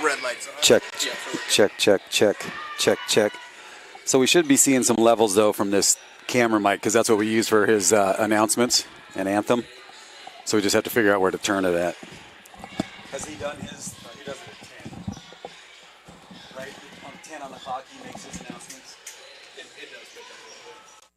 red lights on. Check, Yeah, check. So we should be seeing some levels, though, from this camera mic, because that's what we use for his announcements and anthem. So we just have to figure out where to turn it at. Has he done his? He does it at 10. Right? On 10 on the clock, he makes his announcements. It does pick up a little bit.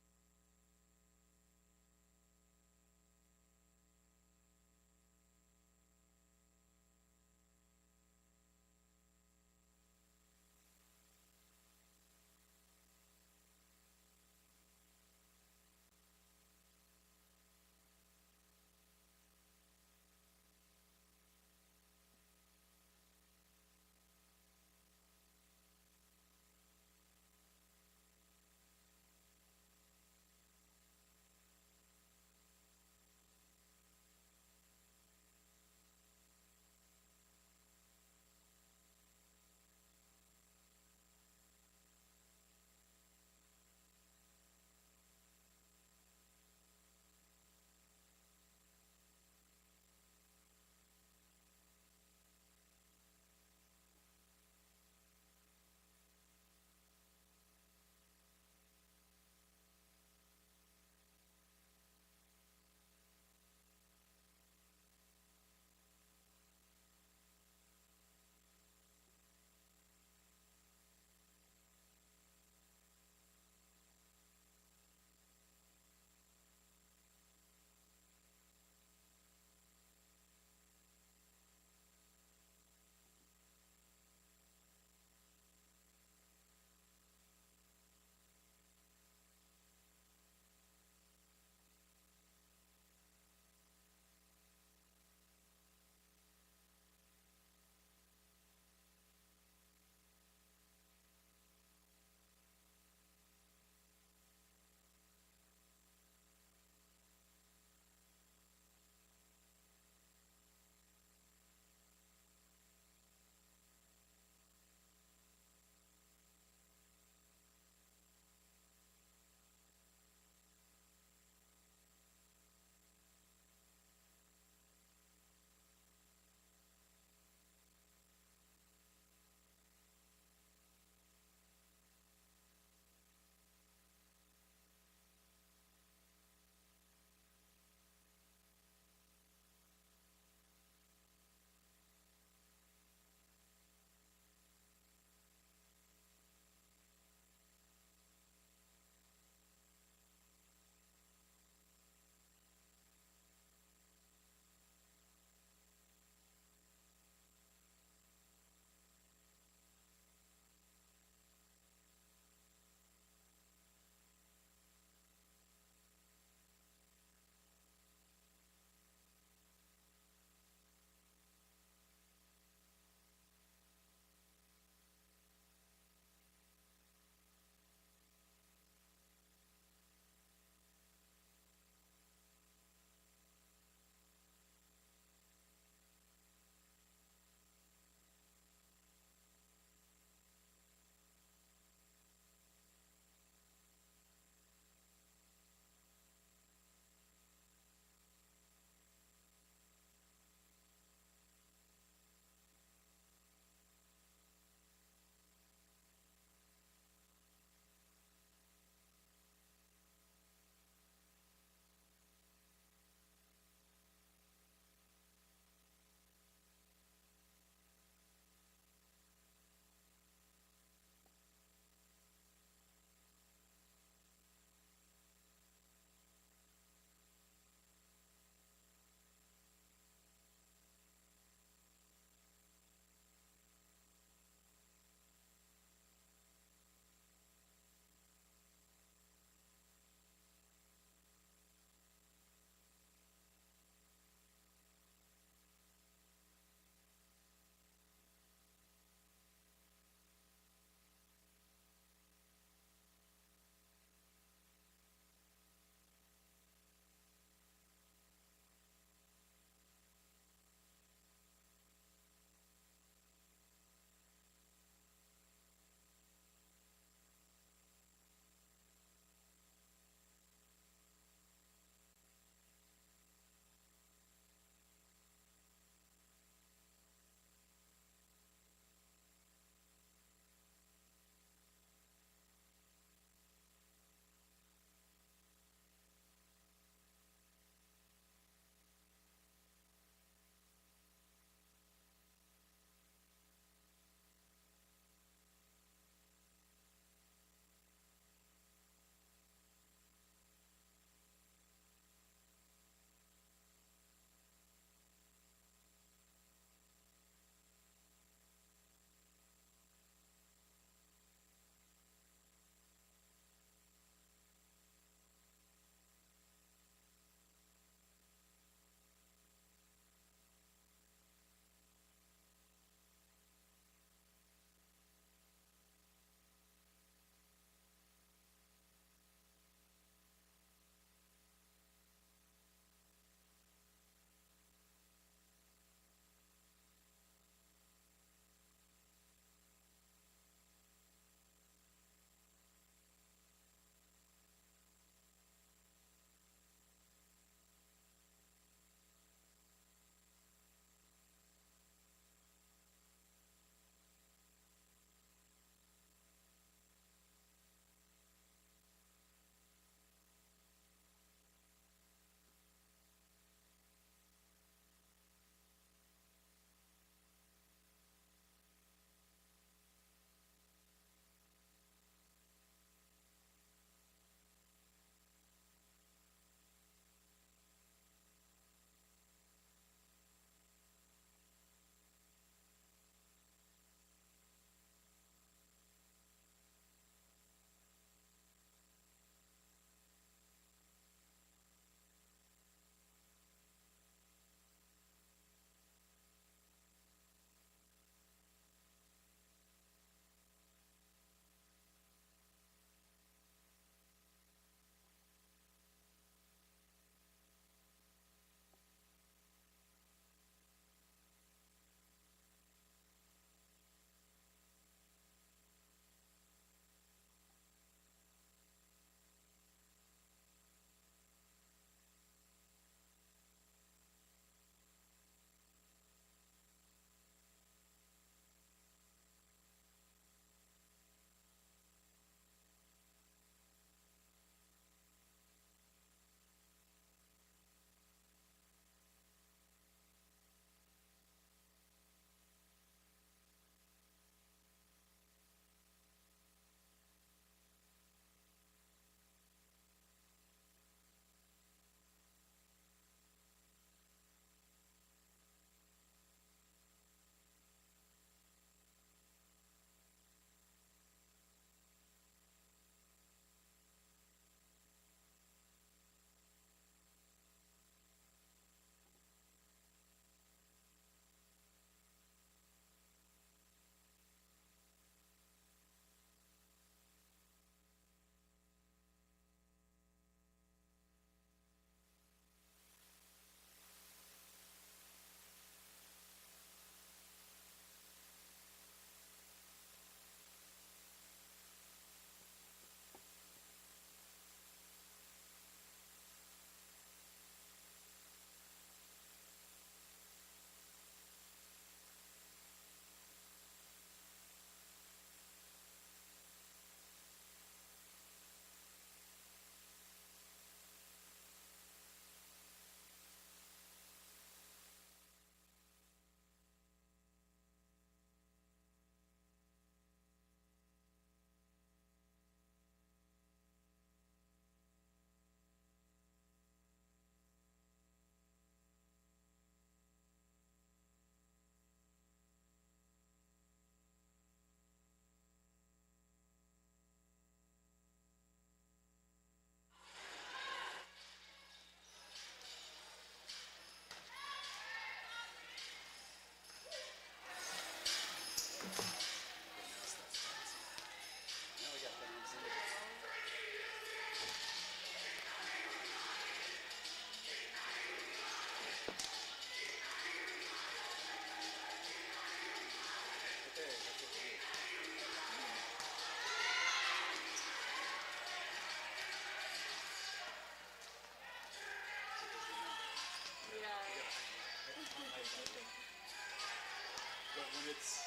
But when it's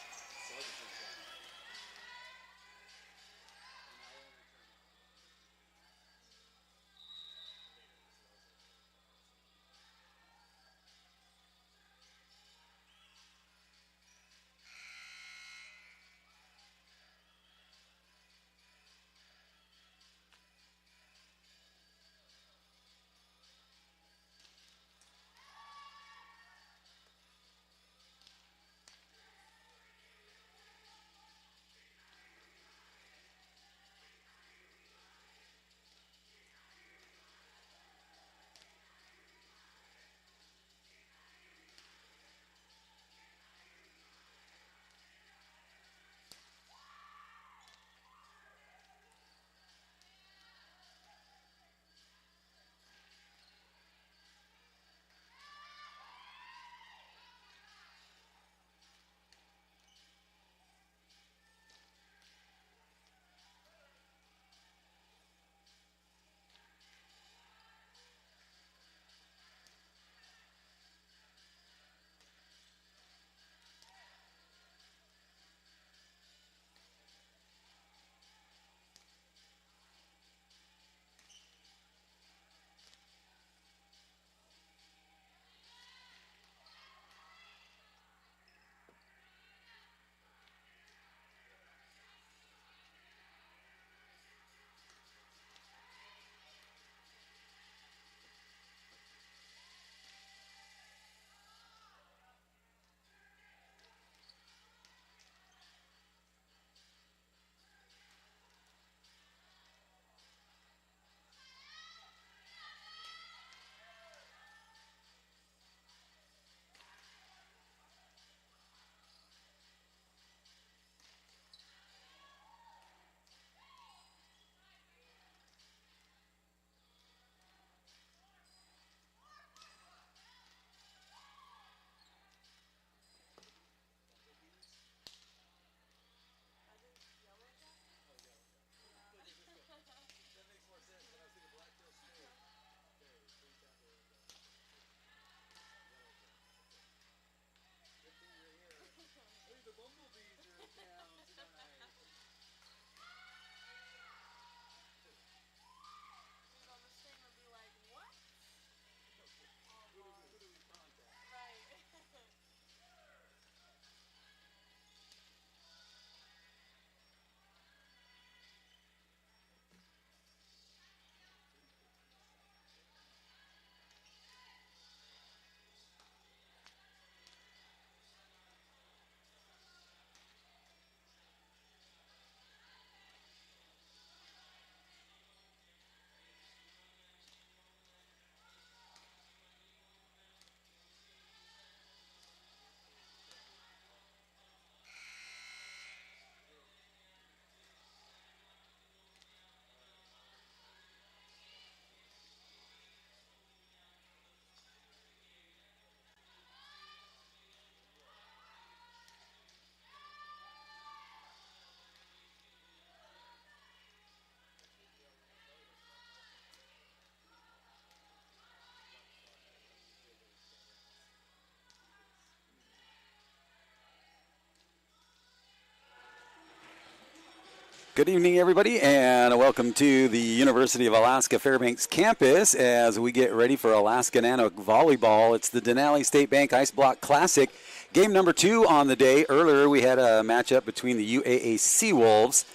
Good evening, everybody, and welcome to the University of Alaska Fairbanks campus as we get ready for Alaska Nanook volleyball. It's the Denali State Bank Ice Block Classic. Game number 2 on the day. Earlier, we had a matchup between the UAA Seawolves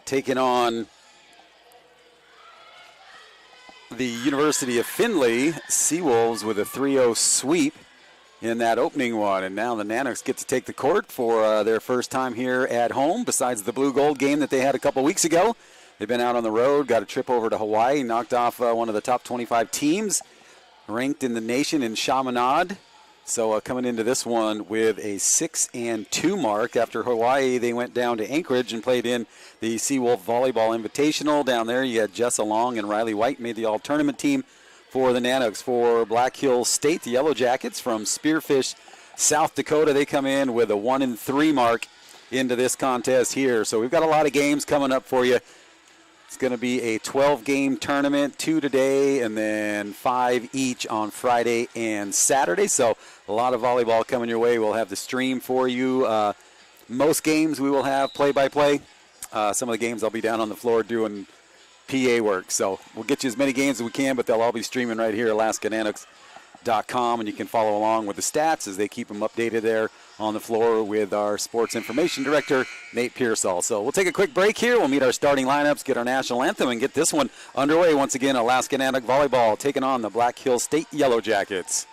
taking on the University of Findlay. Seawolves with a 3-0 sweep in that opening one. And now the Nanooks get to take the court for their first time here at home, besides the blue-gold game that they had a couple weeks ago. They've been out on the road, got a trip over to Hawaii, knocked off one of the top 25 teams ranked in the nation in Chaminade. So coming into this one with a 6-2 mark. After Hawaii, they went down to Anchorage and played in the Seawolf Volleyball Invitational. Down there, you had Jessa Long and Riley White made the all-tournament team for the Nanooks. For Black Hills State, the Yellow Jackets from Spearfish, South Dakota, they come in with a 1-3 mark into this contest here. So we've got a lot of games coming up for you It's going to be a 12-game tournament, 2 today, and then 5 each on Friday and Saturday. So a lot of volleyball coming your way. We'll have the stream for you. Most games we will have play-by-play. Some of the games I'll be down on the floor doing PA work. So we'll get you as many games as we can, but they'll all be streaming right here, AlaskaNanooks.com, and you can follow along with the stats as they keep them updated there on the floor with our sports information director, Nate Pearsall. So we'll take a quick break here. We'll meet our starting lineups, get our national anthem, and get this one underway. Once again, Alaska Nanook volleyball taking on the Black Hills State Yellow Jackets.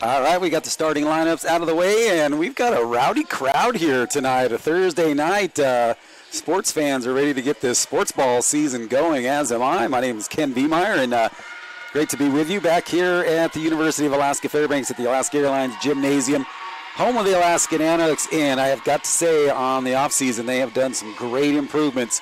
All right, we got the starting lineups out of the way, and we've got a rowdy crowd here tonight. A Thursday night. Sports fans are ready to get this sports ball season going, as am I. My name is Ken Viemeyer, and great to be with you back here at the University of Alaska Fairbanks at the Alaska Airlines Gymnasium, home of the Alaska Nanooks. And I have got to say, on the offseason, they have done some great improvements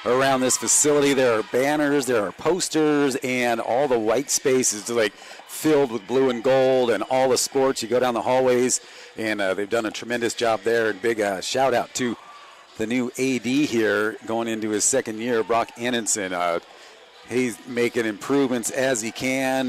around this facility. There are banners, there are posters, and all the white spaces like filled with blue and gold, and all the sports. You go down the hallways, and they've done a tremendous job there. And big shout out to the new AD here going into his second year, Brock Annenson. He's making improvements as he can.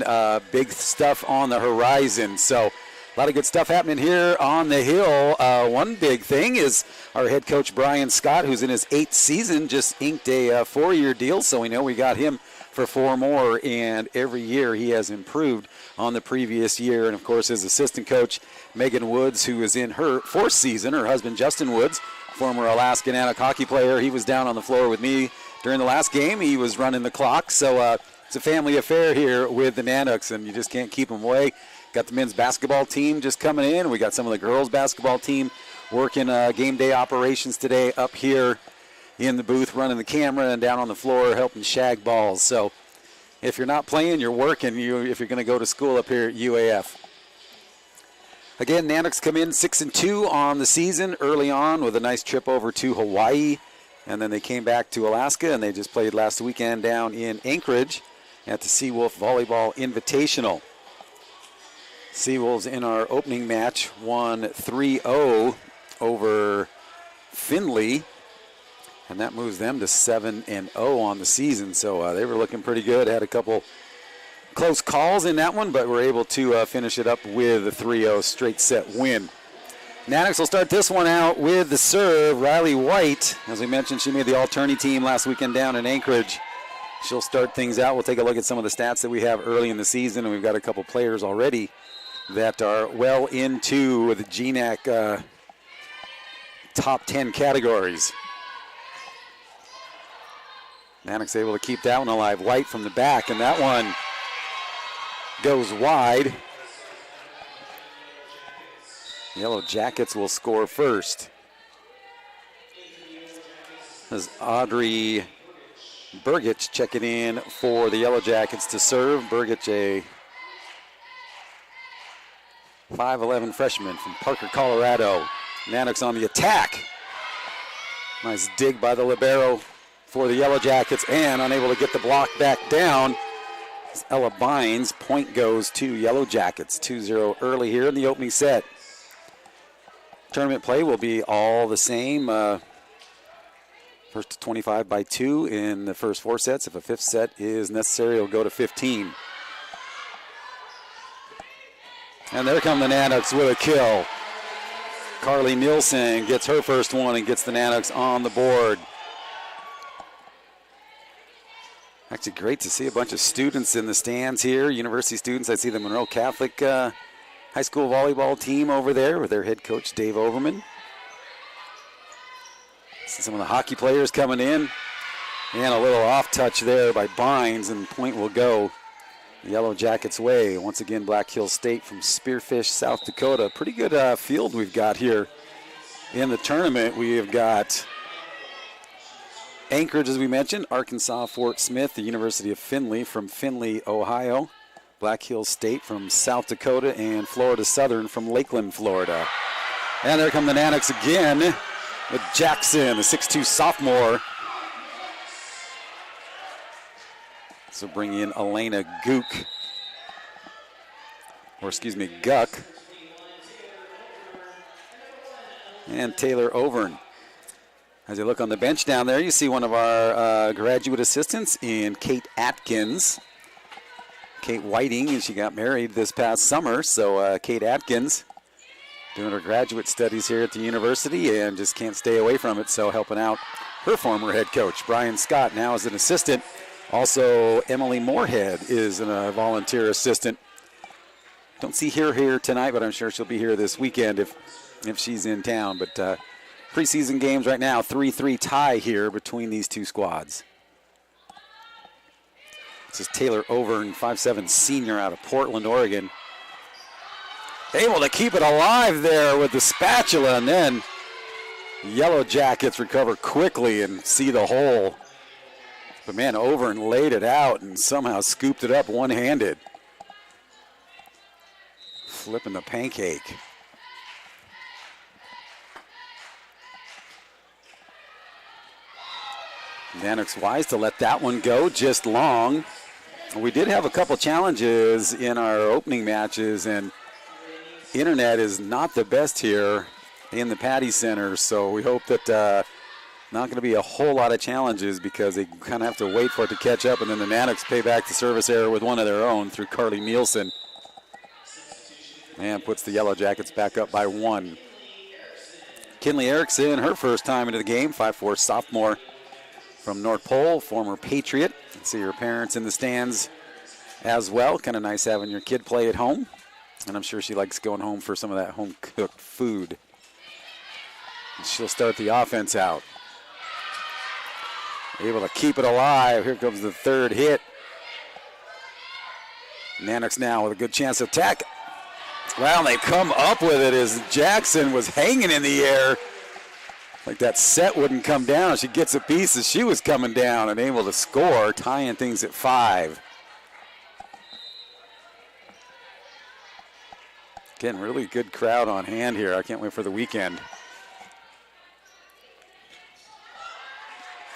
Big stuff on the horizon. So a lot of good stuff happening here on the hill. One big thing is our head coach, Brian Scott, who's in his 8th season, just inked a 4-year deal. So we know we got him for 4 more, and every year he has improved on the previous year. And, of course, his assistant coach, Megan Woods, who is in her 4th season, her husband, Justin Woods, former Alaska Nanook hockey player. He was down on the floor with me during the last game. He was running the clock. So it's a family affair here with the Nanooks, and you just can't keep them away. Got the men's basketball team just coming in. We got some of the girls' basketball team working game day operations today up here in the booth, running the camera, and down on the floor helping shag balls. So if you're not playing, you're working if you're going to go to school up here at UAF. Again, Nanooks come in 6-2 on the season early on with a nice trip over to Hawaii. And then they came back to Alaska, and they just played last weekend down in Anchorage at the Seawolf Volleyball Invitational. Seawolves in our opening match won 3-0 over Findlay, and that moves them to 7-0 on the season. So they were looking pretty good. Had a couple close calls in that one, but were able to finish it up with a 3-0 straight set win. Nanooks will start this one out with the serve. Riley White, as we mentioned, she made the all-tourney team last weekend down in Anchorage. She'll start things out. We'll take a look at some of the stats that we have early in the season, and we've got a couple players already that are well into the GNAC top 10 categories. Nanooks able to keep that one alive. White from the back, and that one goes wide. Yellow Jackets will score first. As Audrey Burgich checking in for the Yellow Jackets to serve. Burgich, a 5'11" freshman from Parker, Colorado. Nanooks on the attack. Nice dig by the libero for the Yellow Jackets, and unable to get the block back down. Ella Bynes, point goes to Yellow Jackets. 2-0 early here in the opening set. Tournament play will be all the same. First to 25 by 2 in the first 4 sets. If a 5th set is necessary, it'll go to 15. And there come the Nanooks with a kill. Carly Nielsen gets her first one and gets the Nanooks on the board. Actually great to see a bunch of students in the stands here, university students. I see the Monroe Catholic high school volleyball team over there with their head coach, Dave Overman. See some of the hockey players coming in. And a little off touch there by Bynes, and point will go the Yellow Jackets' way. Once again, Black Hills State from Spearfish, South Dakota. Pretty good field we've got here in the tournament. We have got Anchorage, as we mentioned, Arkansas, Fort Smith, the University of Findlay from Findlay, Ohio, Black Hills State from South Dakota, and Florida Southern from Lakeland, Florida. And there come the Nanooks again with Jackson, the 6'2 sophomore. So bring in Elena Guck. And Taylor Overn. As you look on the bench down there, you see one of our graduate assistants in Kate Atkins. Kate Whiting, and she got married this past summer. So Kate Atkins doing her graduate studies here at the university and just can't stay away from it. So helping out her former head coach, Brian Scott, now as an assistant. Also, Emily Moorhead is a volunteer assistant. Don't see her here tonight, but I'm sure she'll be here this weekend if she's in town. But preseason games right now, 3-3 tie here between these two squads. This is Taylor Overn, 5'7" senior out of Portland, Oregon. able to keep it alive there with the spatula, and then Yellow Jackets recover quickly and see the hole. But man, over and laid it out and somehow scooped it up one-handed. Flipping the pancake. Nanooks wise to let that one go just long. We did have a couple challenges in our opening matches, and internet is not the best here in the Patty Center, so we hope that not going to be a whole lot of challenges because they kind of have to wait for it to catch up, and then the Nanooks pay back the service error with one of their own through Carly Nielsen. And puts the Yellow Jackets back up by 1. Kinley Erickson, her first time into the game, 5'4" sophomore from North Pole, former Patriot. See her parents in the stands as well. Kind of nice having your kid play at home. And I'm sure she likes going home for some of that home-cooked food. And she'll start the offense out. Able to keep it alive. Here comes the third hit. Nanooks now with a good chance to attack. Well, they come up with it as Jackson was hanging in the air. Like that set wouldn't come down. She gets a piece as she was coming down and able to score, tying things at 5. Again, really good crowd on hand here. I can't wait for the weekend.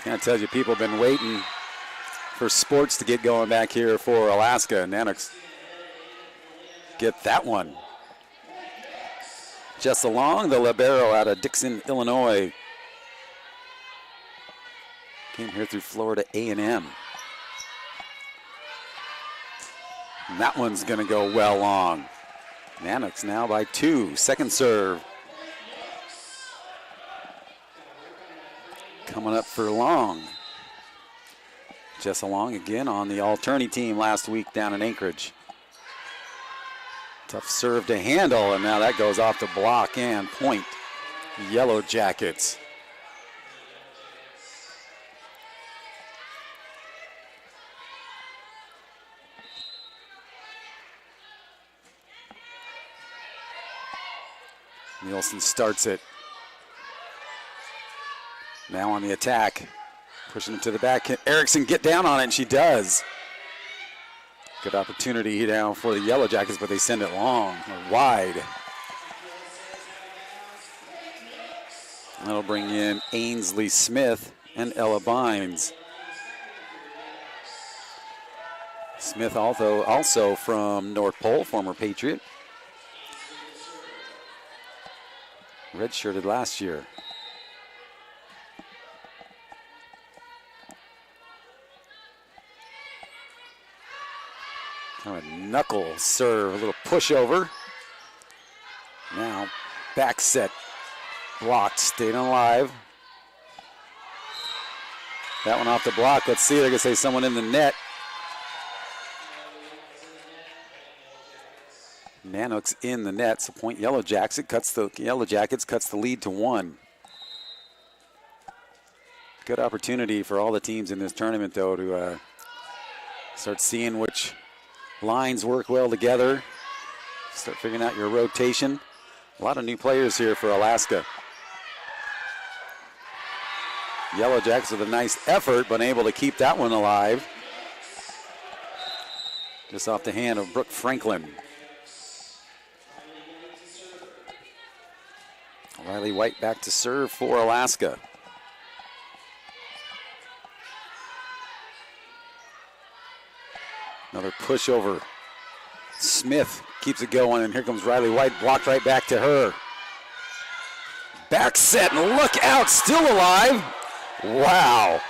Kind of tells you people have been waiting for sports to get going back here for Alaska. Nanooks get that one. Just along the libero out of Dixon, Illinois. Came here through Florida A&M. And that one's going to go well long. Nanooks now by 2. Second serve. Coming up for Long. Jessa Long again on the Alternate team last week down in Anchorage. Tough serve to handle, and now that goes off the block and point. Yellow Jackets. Nielsen starts it. Now on the attack. Pushing it to the back. Can Erickson get down on it? And she does. Good opportunity now for the Yellow Jackets, but they send it long or wide. That'll bring in Ainsley Smith and Ella Bynes. Smith also from North Pole, former Patriot. Redshirted last year. Kind of a knuckle serve, a little pushover. Now back set, blocked, staying alive. That one off the block. Let's see, they're going to say someone in the net. Nanooks in the net, so point Yellow Jackets cuts the lead to 1. Good opportunity for all the teams in this tournament, though, to start seeing which lines work well together. Start figuring out your rotation. A lot of new players here for Alaska. Yellow Jackets with a nice effort, but able to keep that one alive. Just off the hand of Brooke Franklin. Riley White back to serve for Alaska. Another pushover. Smith keeps it going, and here comes Riley White, blocked right back to her. Back set, and look out, still alive. Wow.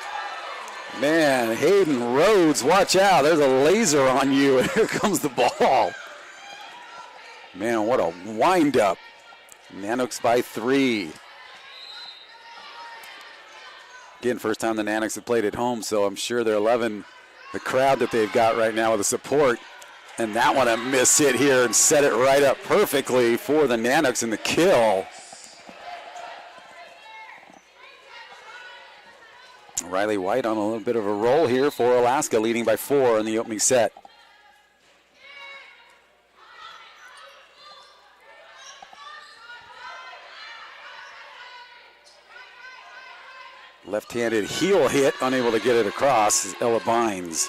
Man, Hayden Rhodes, watch out. There's a laser on you, and here comes the ball. Man, what a wind-up. Nanooks by 3. Again, first time the Nanooks have played at home, so I'm sure they're loving the crowd that they've got right now with the support. And that one, a miss hit here and set it right up perfectly for the Nanooks in the kill. Riley White on a little bit of a roll here for Alaska, leading by 4 in the opening set. Left-handed heel hit, unable to get it across, is Ella Bynes.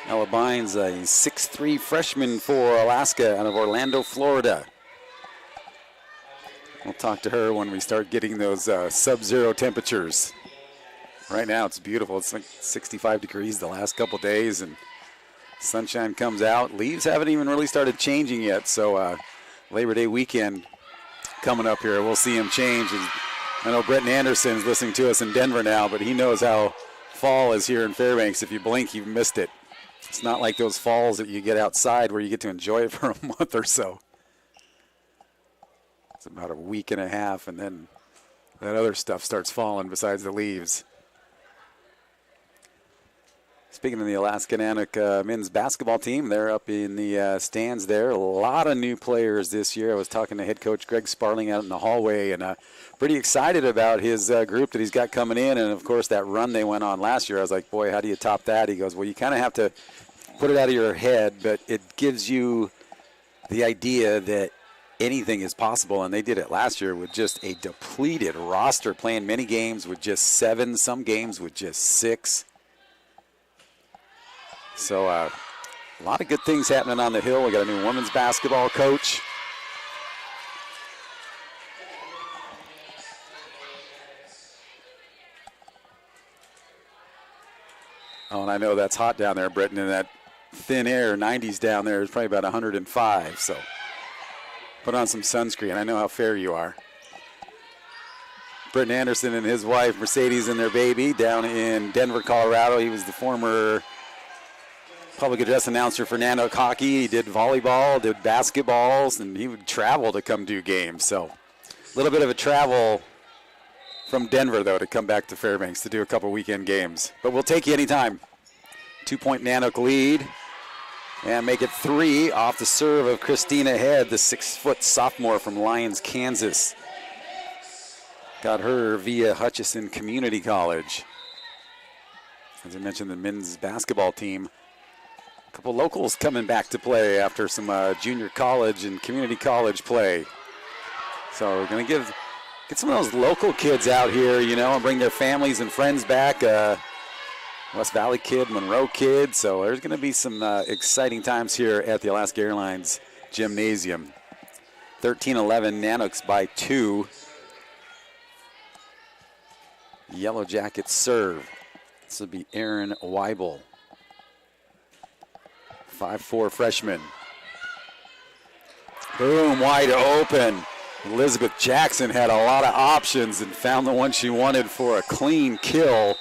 Ella Bynes, a 6'3" freshman for Alaska out of Orlando, Florida. We'll talk to her when we start getting those sub-zero temperatures. Right now it's beautiful. It's like 65 degrees the last couple days, and sunshine comes out. Leaves haven't even really started changing yet, so Labor Day weekend coming up here. We'll see them change. And I know Bretton Anderson's listening to us in Denver now, but he knows how fall is here in Fairbanks. If you blink, you've missed it. It's not like those falls that you get outside where you get to enjoy it for a month or so. It's about a week and a half, and then that other stuff starts falling besides the leaves. Speaking of the Alaska Nanook men's basketball team, they're up in the stands there. A lot of new players this year. I was talking to head coach Greg Sparling out in the hallway, and pretty excited about his group that he's got coming in. And, of course, that run they went on last year, I was like, boy, how do you top that? He goes, well, you kind of have to put it out of your head, but it gives you the idea that anything is possible. And they did it last year with just a depleted roster, playing many games with just 7, some games with just 6. So a lot of good things happening on the hill. We got a new women's basketball coach. Oh, and I know that's hot down there, Britton, in that thin air. 90s down there is probably about 105. So put on some sunscreen. I know how fair you are. Britton Anderson and his wife, Mercedes, and their baby down in Denver, Colorado. He was the former public address announcer for Nanook hockey. He did volleyball, did basketballs, and he would travel to come do games. So a little bit of a travel from Denver, though, to come back to Fairbanks to do a couple weekend games. But we'll take you anytime. 2-point Nanook lead. And make it 3 off the serve of Christina Head, the 6-foot sophomore from Lyons, Kansas. Got her via Hutchinson Community College. As I mentioned, the men's basketball team. A couple locals coming back to play after some junior college and community college play. So we're going to get some of those local kids out here, you know, and bring their families and friends back. West Valley kid, Monroe kid. So there's going to be some exciting times here at the Alaska Airlines Gymnasium. 13-11 Nanooks by 2. Yellow Jackets serve. This will be Aaron Weibel. 5'4" freshman. Boom, wide open. Elizabeth Jackson had a lot of options and found the one she wanted for a clean kill.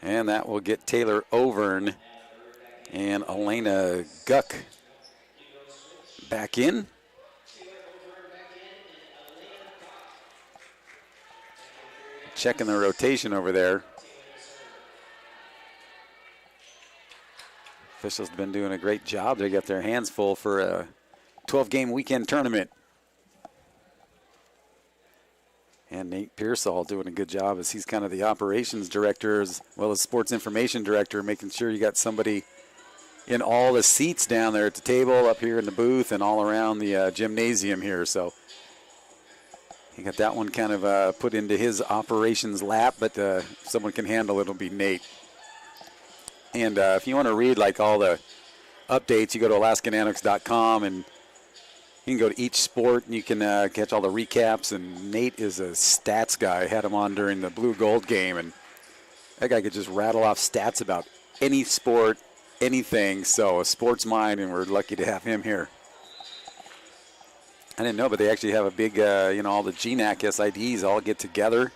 And that will get Taylor Overn and Elena Guck back in. Checking the rotation over there. Officials have been doing a great job. They got their hands full for a 12-game weekend tournament. And Nate Pearsall doing a good job as he's kind of the operations director as well as sports information director, making sure you got somebody in all the seats down there at the table, up here in the booth, and all around the gymnasium here. So he got that one kind of put into his operations lap, but if someone can handle it, it'll be Nate. And if you want to read like all the updates, you go to AlaskaNanooks.com and you can go to each sport and you can catch all the recaps. And Nate is a stats guy. I had him on during the blue gold game, and that guy could just rattle off stats about any sport, anything. So a sports mind, and we're lucky to have him here. I didn't know, but they actually have a big, all the GNAC SIDs all get together,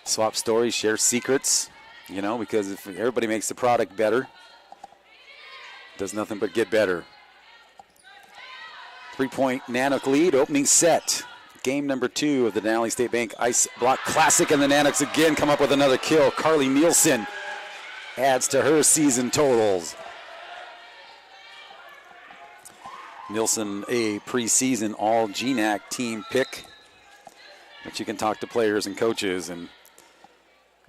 swap stories, share secrets. Because if everybody makes the product better, it does nothing but get better. 3-point Nanook lead, opening set. Game number 2 of the Denali State Bank Ice Block Classic, and the Nanooks again come up with another kill. Carly Nielsen adds to her season totals. Nielsen, a preseason all GNAC team pick, but you can talk to players and coaches, and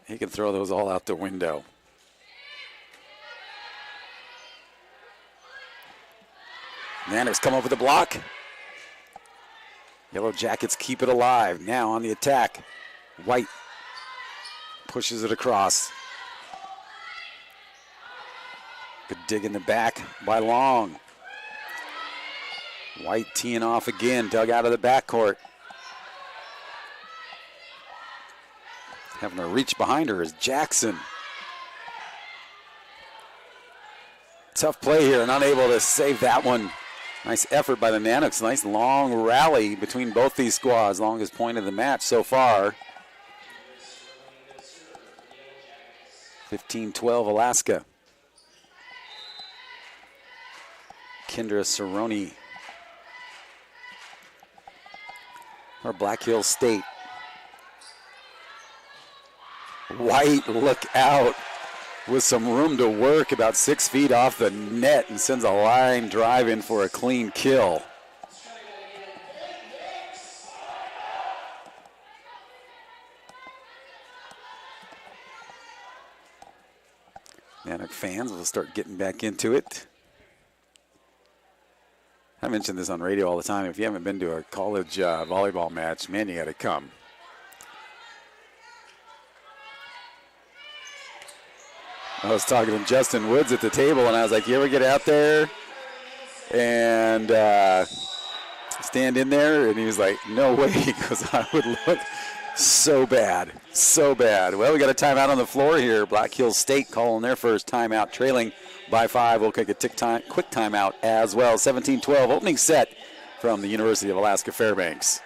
he can throw those all out the window. Nanooks come up with a block. Yellow Jackets keep it alive. Now on the attack. White pushes it across. Good dig in the back by Long. White teeing off again, dug out of the backcourt. Having to reach behind her is Jackson. Tough play here and unable to save that one. Nice effort by the Nanooks. Nice long rally between both these squads. Longest point of the match so far. 15-12 Alaska. Kendra Cerrone. Or Black Hills State. White, look out. With some room to work, about 6 feet off the net, and sends a line drive in for a clean kill. Nanook fans will start getting back into it. I mention this on radio all the time. If you haven't been to a college volleyball match, man, you got to come. I was talking to Justin Woods at the table, and I was like, you ever get out there and stand in there? And he was like, no way, because I would look so bad, so bad. Well, we got a timeout on the floor here. Black Hills State calling their first timeout, trailing by 5. We'll take a quick timeout as well. 17-12, opening set from the University of Alaska Fairbanks.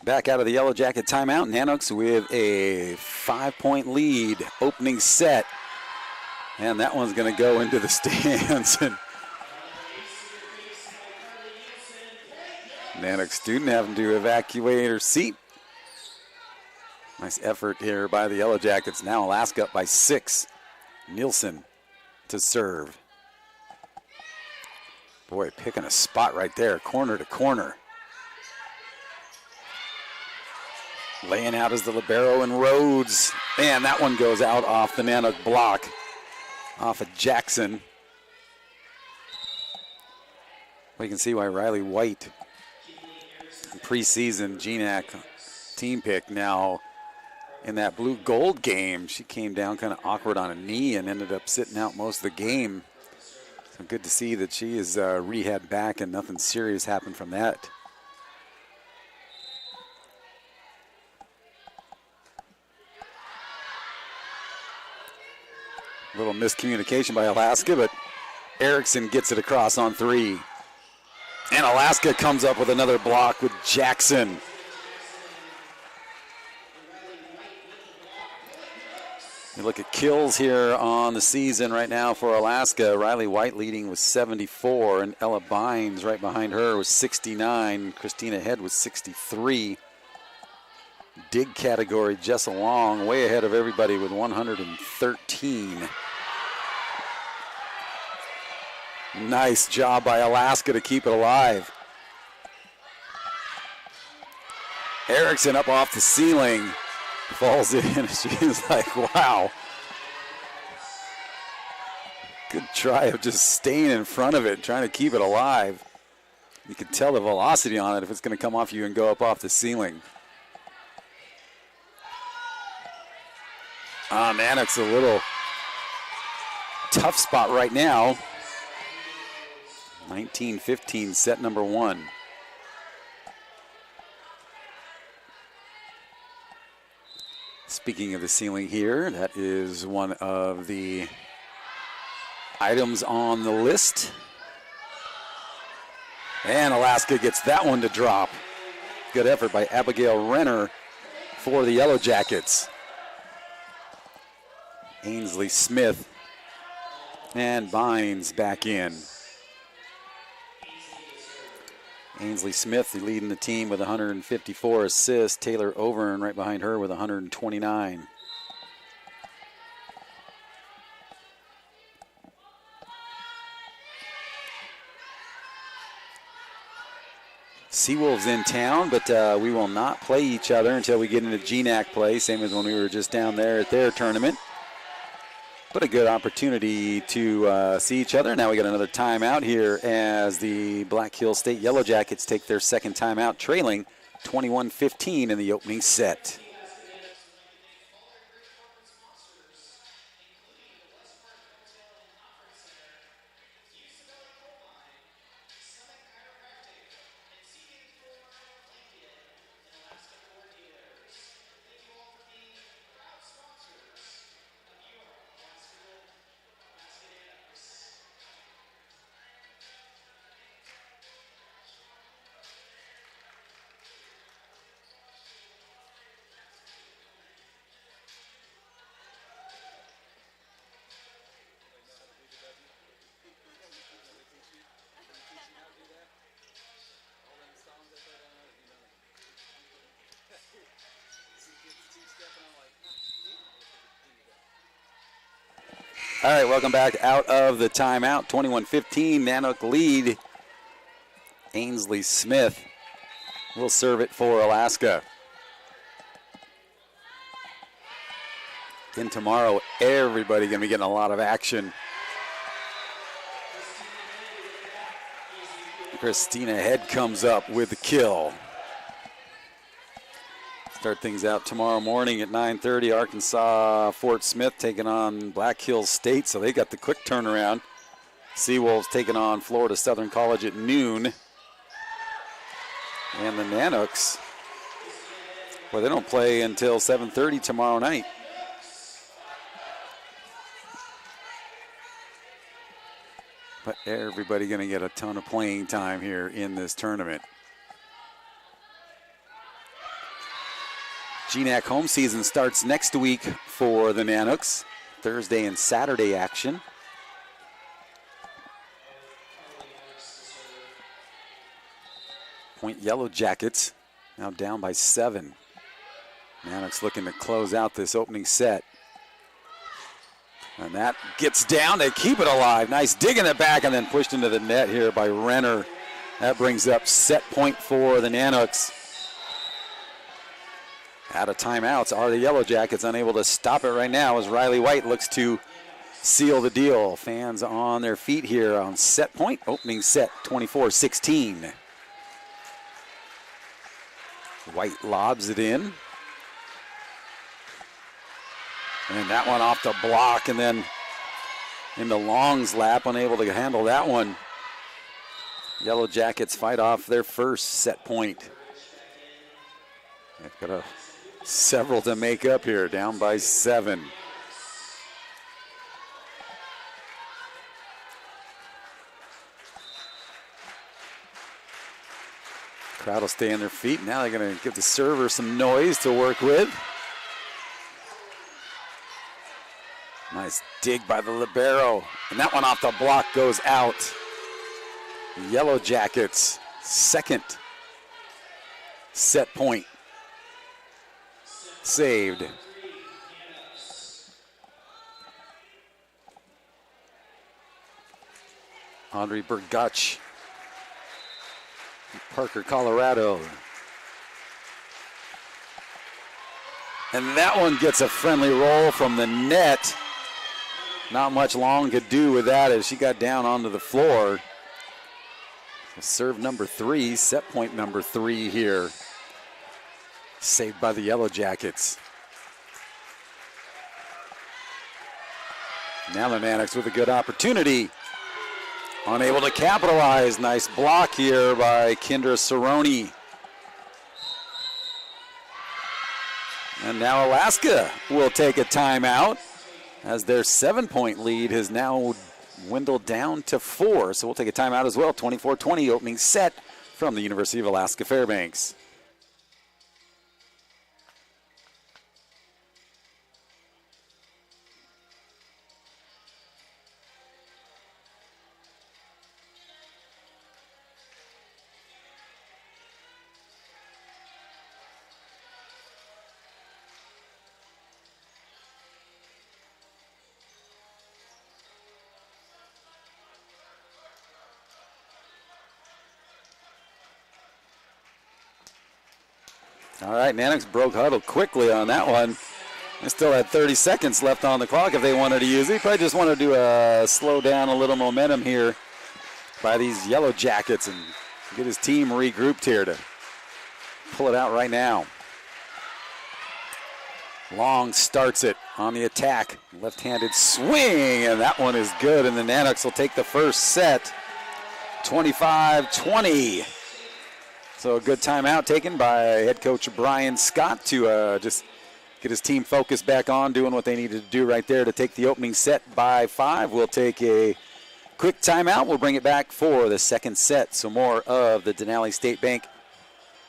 Back out of the Yellow Jacket timeout, Nanooks with a 5-point lead, opening set. And that one's going to go into the stands. And Nanook student having to evacuate her seat. Nice effort here by the Yellow Jackets. Now Alaska up by 6. Nielsen to serve. Boy, picking a spot right there, corner to corner. Laying out is the libero and Rhodes. And that one goes out off the Nanook block. Off of Jackson. Well, you can see why Riley White, preseason GNAC team pick, now in that blue gold game, she came down kind of awkward on a knee and ended up sitting out most of the game. So good to see that she is rehabbed back and nothing serious happened from that. Little miscommunication by Alaska, but Erickson gets it across on 3. And Alaska comes up with another block with Jackson. You look at kills here on the season right now for Alaska. Riley White leading with 74, and Ella Bynes right behind her was 69. Christina Head was 63. Dig category, Jessa Long, way ahead of everybody with 113. Nice job by Alaska to keep it alive. Erickson up off the ceiling, falls in. She's like, wow. Good try of just staying in front of it, trying to keep it alive. You can tell the velocity on it if it's going to come off you and go up off the ceiling. Nanooks a little tough spot right now. 19-15, set number 1. Speaking of the ceiling here, that is one of the items on the list. And Alaska gets that one to drop. Good effort by Abigail Renner for the Yellow Jackets. Ainsley Smith and Bynes back in. Ainsley Smith leading the team with 154 assists. Taylor Overn right behind her with 129. Seawolves in town, but we will not play each other until we get into GNAC play, same as when we were just down there at their tournament. But a good opportunity to see each other. Now we got another timeout here as the Black Hills State Yellow Jackets take their second timeout, trailing 21-15 in the opening set. All right, welcome back out of the timeout. 21-15, Nanook lead. Ainsley Smith will serve it for Alaska. Then tomorrow, everybody going to be getting a lot of action. Christina Head comes up with the kill. Start things out tomorrow morning at 9:30. Arkansas Fort Smith taking on Black Hills State, so they got the quick turnaround. Seawolves taking on Florida Southern College at noon. And the Nanooks, well, they don't play until 7:30 tomorrow night. But everybody going to get a ton of playing time here in this tournament. GNAC home season starts next week for the Nanooks. Thursday and Saturday action. Point Yellow Jackets now down by 7. Nanooks looking to close out this opening set. And that gets down. They keep it alive. Nice dig in the back and then pushed into the net here by Renner. That brings up set point for the Nanooks. Out of timeouts are the Yellow Jackets, unable to stop it right now as Riley White looks to seal the deal. Fans on their feet here on set point. Opening set 24-16. White lobs it in. And that one off the block and then into Long's lap, unable to handle that one. Yellow Jackets fight off their first set point. They've got several to make up here, down by 7. Crowd will stay on their feet. Now they're going to give the server some noise to work with. Nice dig by the libero. And that one off the block goes out. Yellow Jackets, second set point. Saved. Audrey Bergutch, Parker, Colorado. And that one gets a friendly roll from the net. Not much Long could do with that as she got down onto the floor. Serve number 3, set point number 3 here. Saved by the Yellow Jackets. Now the Nanooks with a good opportunity. Unable to capitalize. Nice block here by Kendra Cerrone. And now Alaska will take a timeout as their 7-point lead has now dwindled down to 4. So we'll take a timeout as well. 24-20 opening set from the University of Alaska Fairbanks. All right, Nanooks broke huddle quickly on that one. They still had 30 seconds left on the clock if they wanted to use it. Probably just wanted to slow down a little momentum here by these Yellow Jackets and get his team regrouped here to pull it out right now. Long starts it on the attack. Left-handed swing, and that one is good, and the Nanooks will take the first set, 25-20. So a good timeout taken by head coach Brian Scott to just get his team focused back on doing what they needed to do right there to take the opening set by 5. We'll take a quick timeout. We'll bring it back for the second set. So more of the Denali State Bank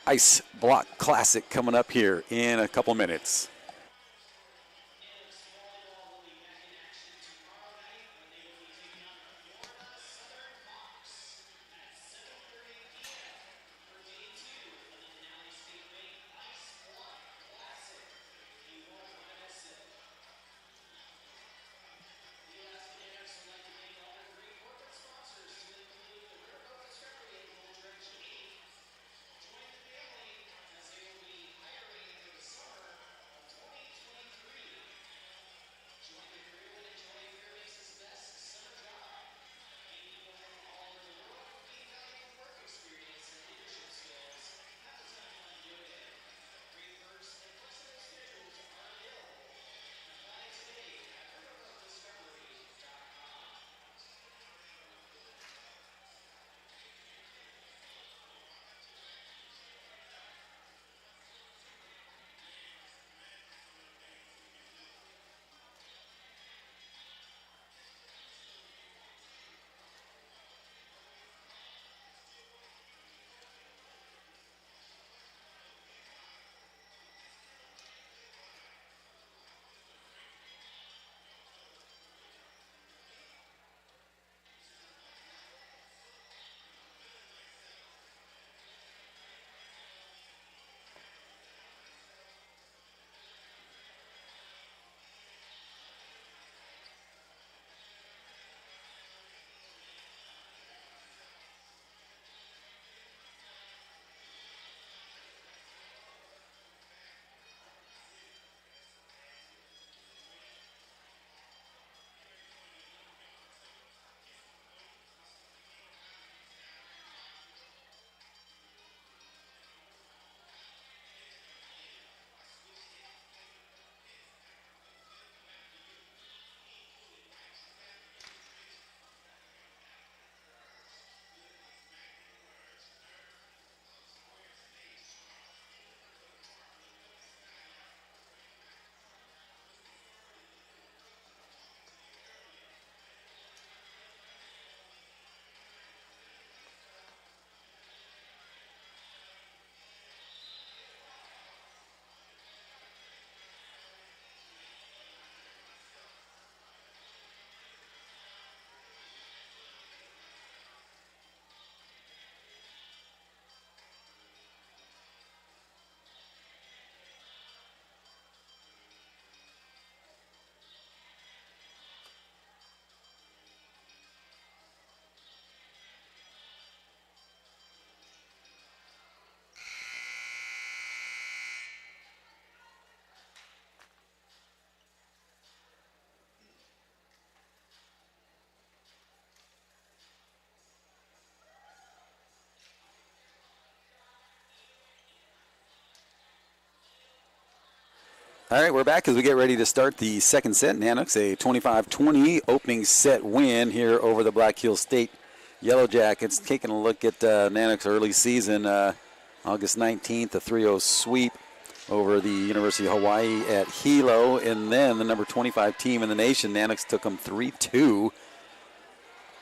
Ice Block Classic coming up here in a couple minutes. All right, we're back as we get ready to start the second set. Nanooks, a 25-20 opening set win here over the Black Hills State Yellow Jackets taking a look at Nanooks' early season. August 19th, a 3-0 sweep over the University of Hawaii at Hilo. And then the number 25 team in the nation, Nanooks, took them 3-2.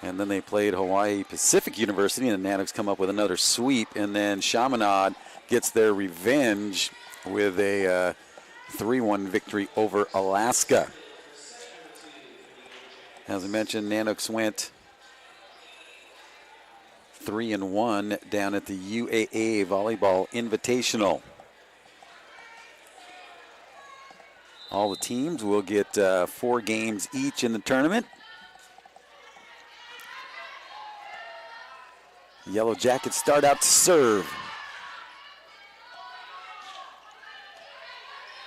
And then they played Hawaii Pacific University, and the Nanooks come up with another sweep. And then Chaminade gets their revenge with a 3-1 victory over Alaska. As I mentioned, Nanooks went 3-1 down at the UAA Volleyball Invitational. All the teams will get 4 games each in the tournament. Yellow Jackets start out to serve.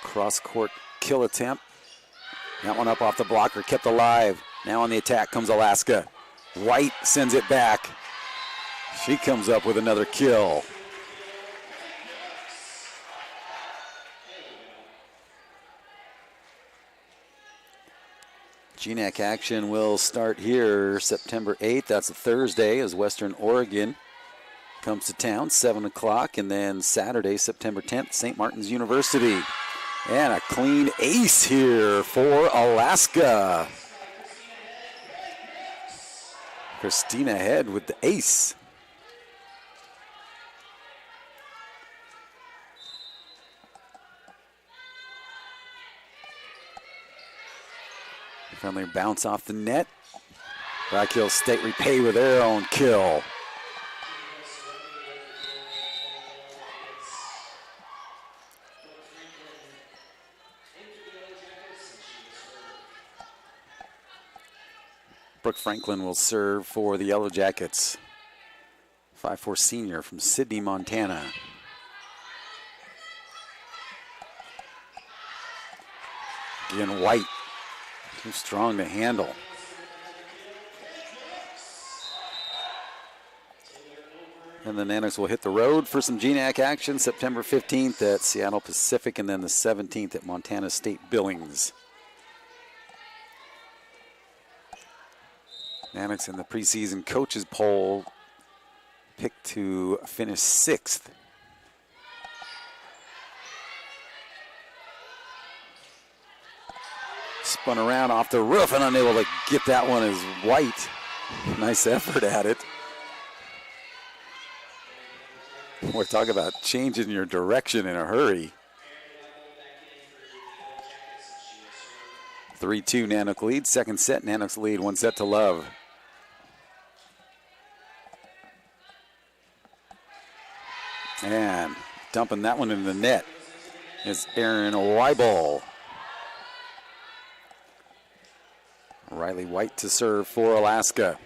Cross-court kill attempt. That one up off the blocker, kept alive. Now on the attack comes Alaska. White sends it back. She comes up with another kill. GNAC action will start here September 8th. That's a Thursday as Western Oregon comes to town, 7 o'clock. And then Saturday, September 10th, St. Martin's University. And a clean ace here for Alaska. Christina Head with the ace. Friendly bounce off the net. Black Hills State repay with their own kill. Brooke Franklin will serve for the Yellow Jackets. 5'4" senior from Sydney, Montana. Again, White. Too strong to handle. And the Nanooks will hit the road for some GNAC action September 15th at Seattle Pacific and then the 17th at Montana State Billings. Nanooks in the preseason coaches poll picked to finish 6th. Spun around off the roof and unable to get that one as White. Nice effort at it. We're talking about changing your direction in a hurry. 3-2 Nanook lead. Second set, Nanooks lead 1-0. And dumping that one in the net is Aaron Weibel. Riley White to serve for Alaska.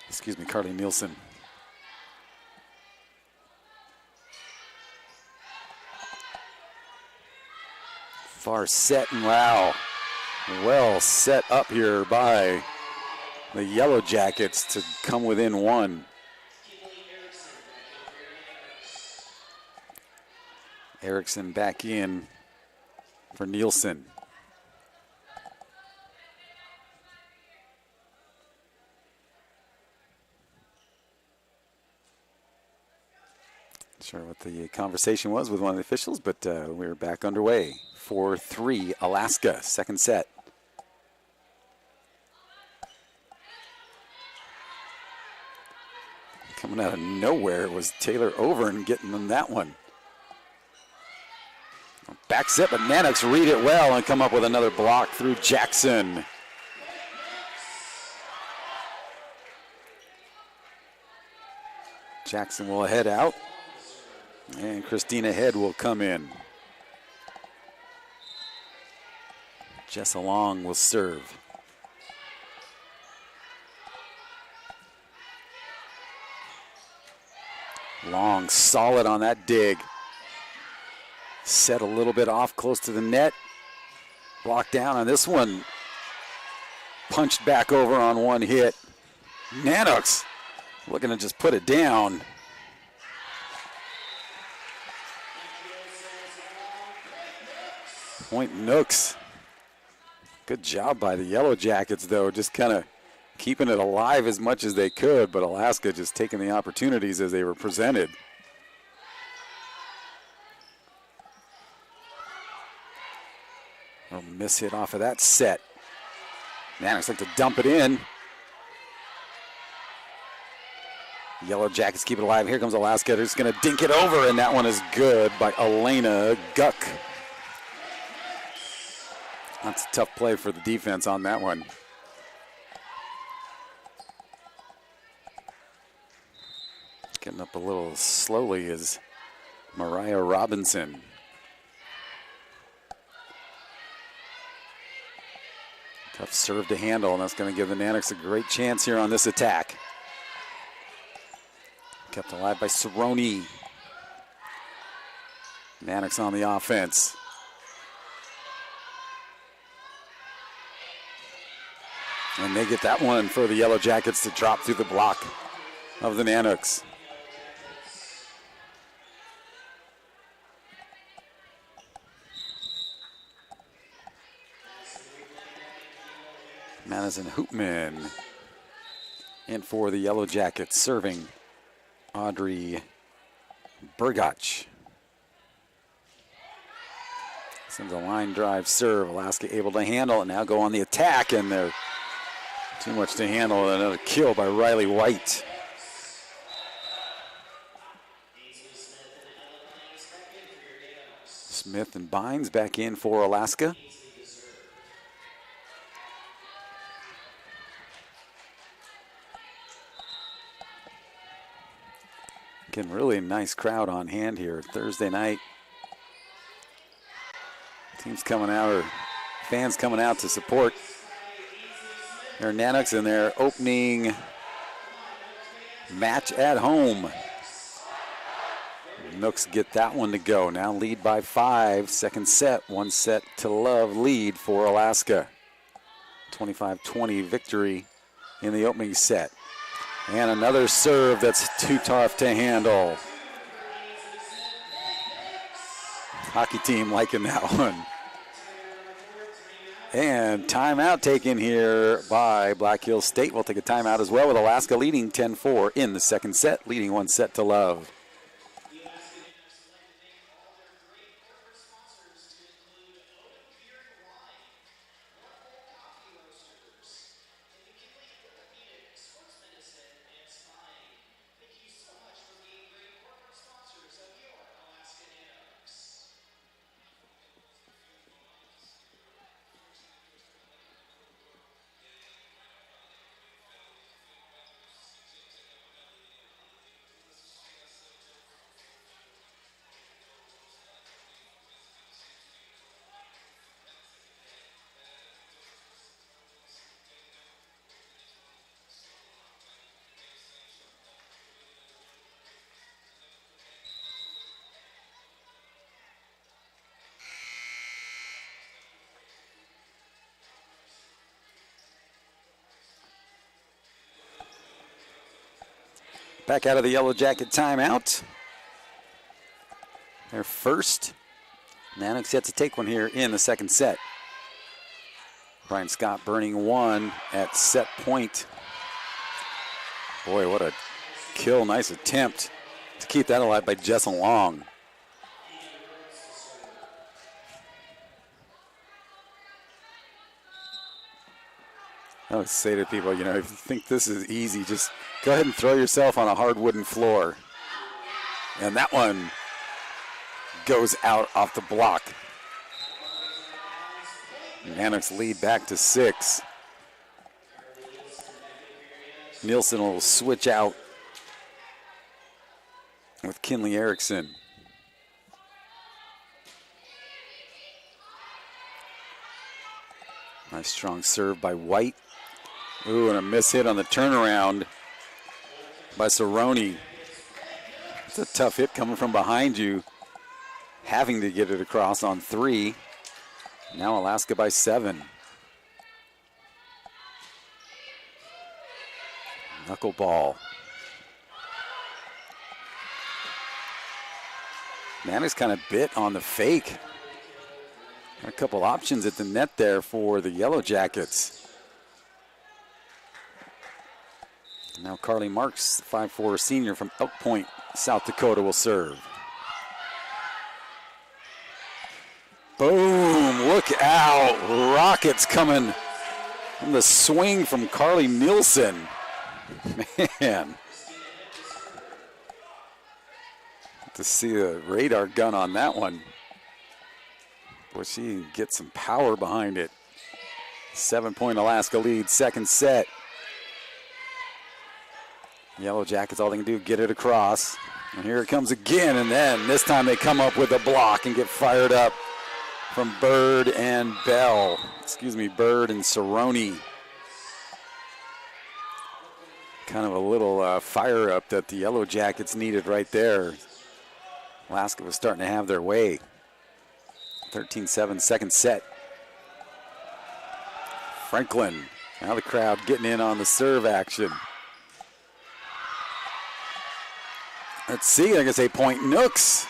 Excuse me, Carly Nielsen. Far set and wow. Well set up here by the Yellow Jackets to come within 1. Erickson back in for Nielsen. Not sure what the conversation was with one of the officials, but we're back underway. 4-3 Alaska, second set. Coming out of nowhere was Taylor Overn getting them that one. Back set, but Nanooks read it well and come up with another block through Jackson. Jackson will head out, and Christina Head will come in. Jessa Long will serve. Long solid on that dig. Set a little bit off close to the net. Blocked down on this one. Punched back over on one hit. Nanooks looking to just put it down. Point Nooks. Good job by the Yellow Jackets, though, just kind of keeping it alive as much as they could, but Alaska just taking the opportunities as they were presented. A miss hit off of that set. Nanooks like to dump it in. Yellow Jackets keep it alive. Here comes Alaska. They're just going to dink it over, and that one is good by Elena Guck. That's a tough play for the defense on that one. Getting up a little slowly is Mariah Robinson. Tough serve to handle, and that's going to give the Nanooks a great chance here on this attack. Kept alive by Cerrone. Nanooks on the offense. And they get that one for the Yellow Jackets to drop through the block of the Nanooks. Madison Hoopman in for the Yellow Jackets, serving Audrey Burgach. Sends a line drive serve. Alaska able to handle it. Now go on the attack, and they're too much to handle. Another kill by Riley White. Smith and Bynes back in for Alaska. Again, really nice crowd on hand here Thursday night. Teams coming out, or fans coming out to support their Nanooks in their opening match at home. Nooks get that one to go. Now lead by 5. Second set, 1-0 lead for Alaska. 25-20 victory in the opening set. And another serve that's too tough to handle. Hockey team liking that one. And timeout taken here by Black Hills State. We'll take a timeout as well, with Alaska leading 10-4 in the second set, leading 1-0. Back out of the Yellow Jacket timeout. Their first. Nanooks yet to take one here in the second set. Brian Scott burning one at set point. Boy, what a kill. Nice attempt to keep that alive by Jesselyn Long. I would say to people, if you think this is easy, just go ahead and throw yourself on a hard wooden floor. And that one goes out off the block. Nanooks lead back to 6. Nielsen will switch out with Kinley Erickson. Nice strong serve by White. Ooh, and a miss hit on the turnaround by Cerrone. It's a tough hit coming from behind you, having to get it across on 3. Now Alaska by 7. Knuckleball. Nanooks kind of bit on the fake. A couple options at the net there for the Yellow Jackets. Now Carly Marks, 5'4" senior from Elk Point, South Dakota, will serve. Boom, look out. Rockets coming from the swing from Carly Nielsen. Man. To see a radar gun on that one. Boy, she can get some power behind it. 7-point Alaska lead, second set. Yellow Jackets, all they can do, get it across. And here it comes again, and then this time they come up with a block and get fired up from Bird and Bell. Bird and Cerrone. Kind of a little fire up that the Yellow Jackets needed right there. Alaska was starting to have their way. 13-7, second set. Franklin, now the crowd getting in on the serve action. Let's see, I guess 8-point Nooks.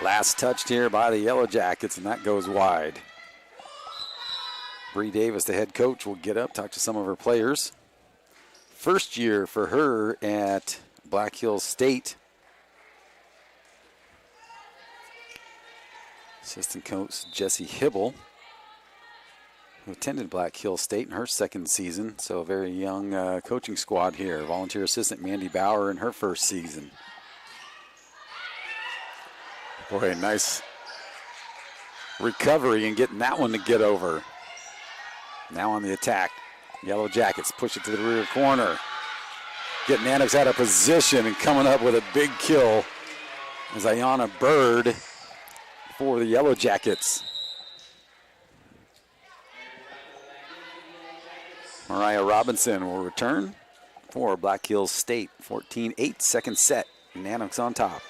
Last touched here by the Yellow Jackets, and that goes wide. Bree Davis, the head coach, will get up, talk to some of her players. First year for her at Black Hills State. Assistant coach Jessie Hibble, who attended Black Hills State in her second season. So a very young coaching squad here. Volunteer assistant Mandy Bauer in her first season. Boy, nice recovery and getting that one to get over. Now on the attack. Yellow Jackets push it to the rear corner. Getting Nanooks out of position and coming up with a big kill is Ayana Bird for the Yellow Jackets. Mariah Robinson will return for Black Hills State. 14-8, second set. Nanooks on top.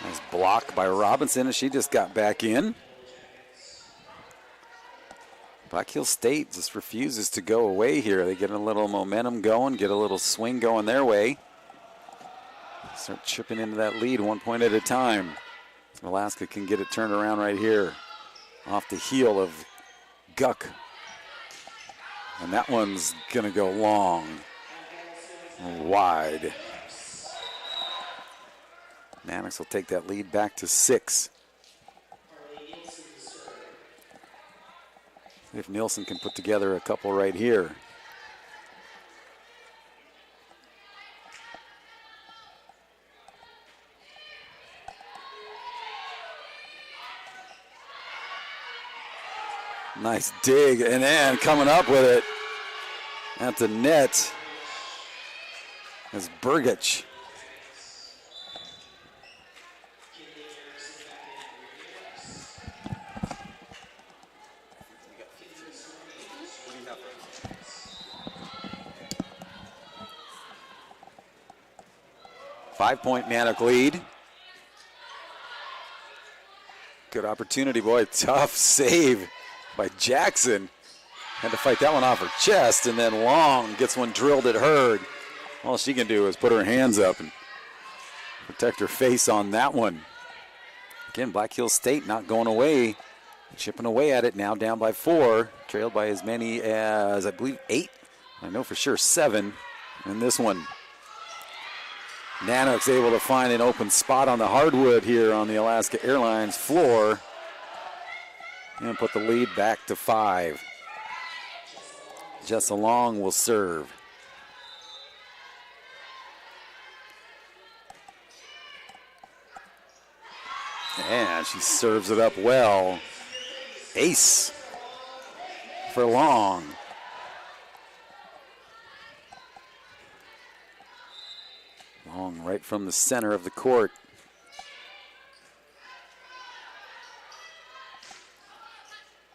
Nice block by Robinson as she just got back in. Black Hills State just refuses to go away here. They get a little momentum going, get a little swing going their way. Start chipping into that lead 1 point at a time. Alaska can get it turned around right here. Off the heel of Guck. And that one's going to go long. Wide. Nanooks will take that lead back to 6. If Nielsen can put together a couple right here. Nice dig, and then coming up with it at the net is Burgich. Five-point Nanook lead. Good opportunity, boy. Tough save by Jackson. Had to fight that one off her chest, and then Long gets one drilled at her. All she can do is put her hands up and protect her face on that one. Again, Black Hills State not going away, chipping away at it, now down by 4, trailed by as many as, I believe, 8. I know for sure 7 in this one. Nanooks able to find an open spot on the hardwood here on the Alaska Airlines floor and put the lead back to 5. Jessa Long will serve. And she serves it up well. Ace for Long. Long right from the center of the court.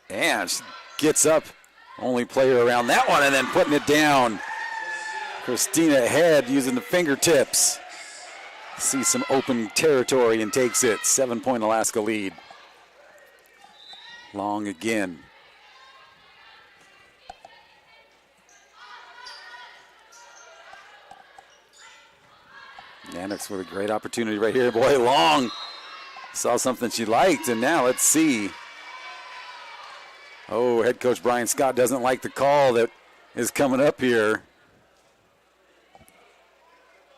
And she gets up. Only player around that one and then putting it down. Christina Head using the fingertips. Sees some open territory and takes it. 7-point Alaska lead. Long again. Nanooks with a great opportunity right here. Boy, Long saw something she liked, and now let's see. Oh, head coach Brian Scott doesn't like the call that is coming up here.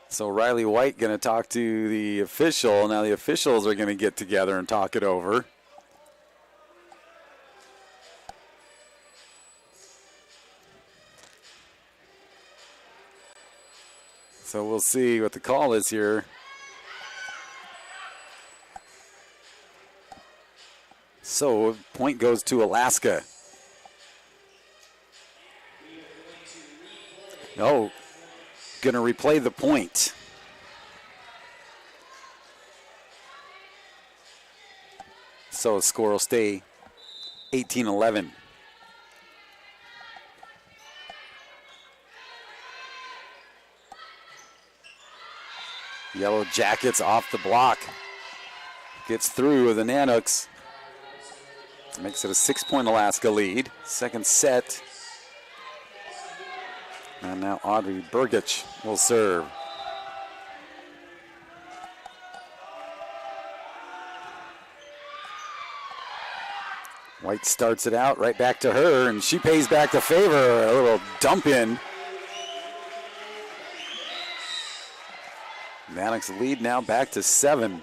So Riley White going to talk to the official. Now the officials are going to get together and talk it over. So we'll see what the call is here. So point goes to Alaska. Oh, going to replay the point. So the score will stay 18-11. Yellow Jackets off the block. Gets through with the Nanooks. Makes it a 6-point Alaska lead. Second set. And now Audrey Burgich will serve. White starts it out right back to her, and she pays back the favor. A little dump in. Nanooks lead now back to 7.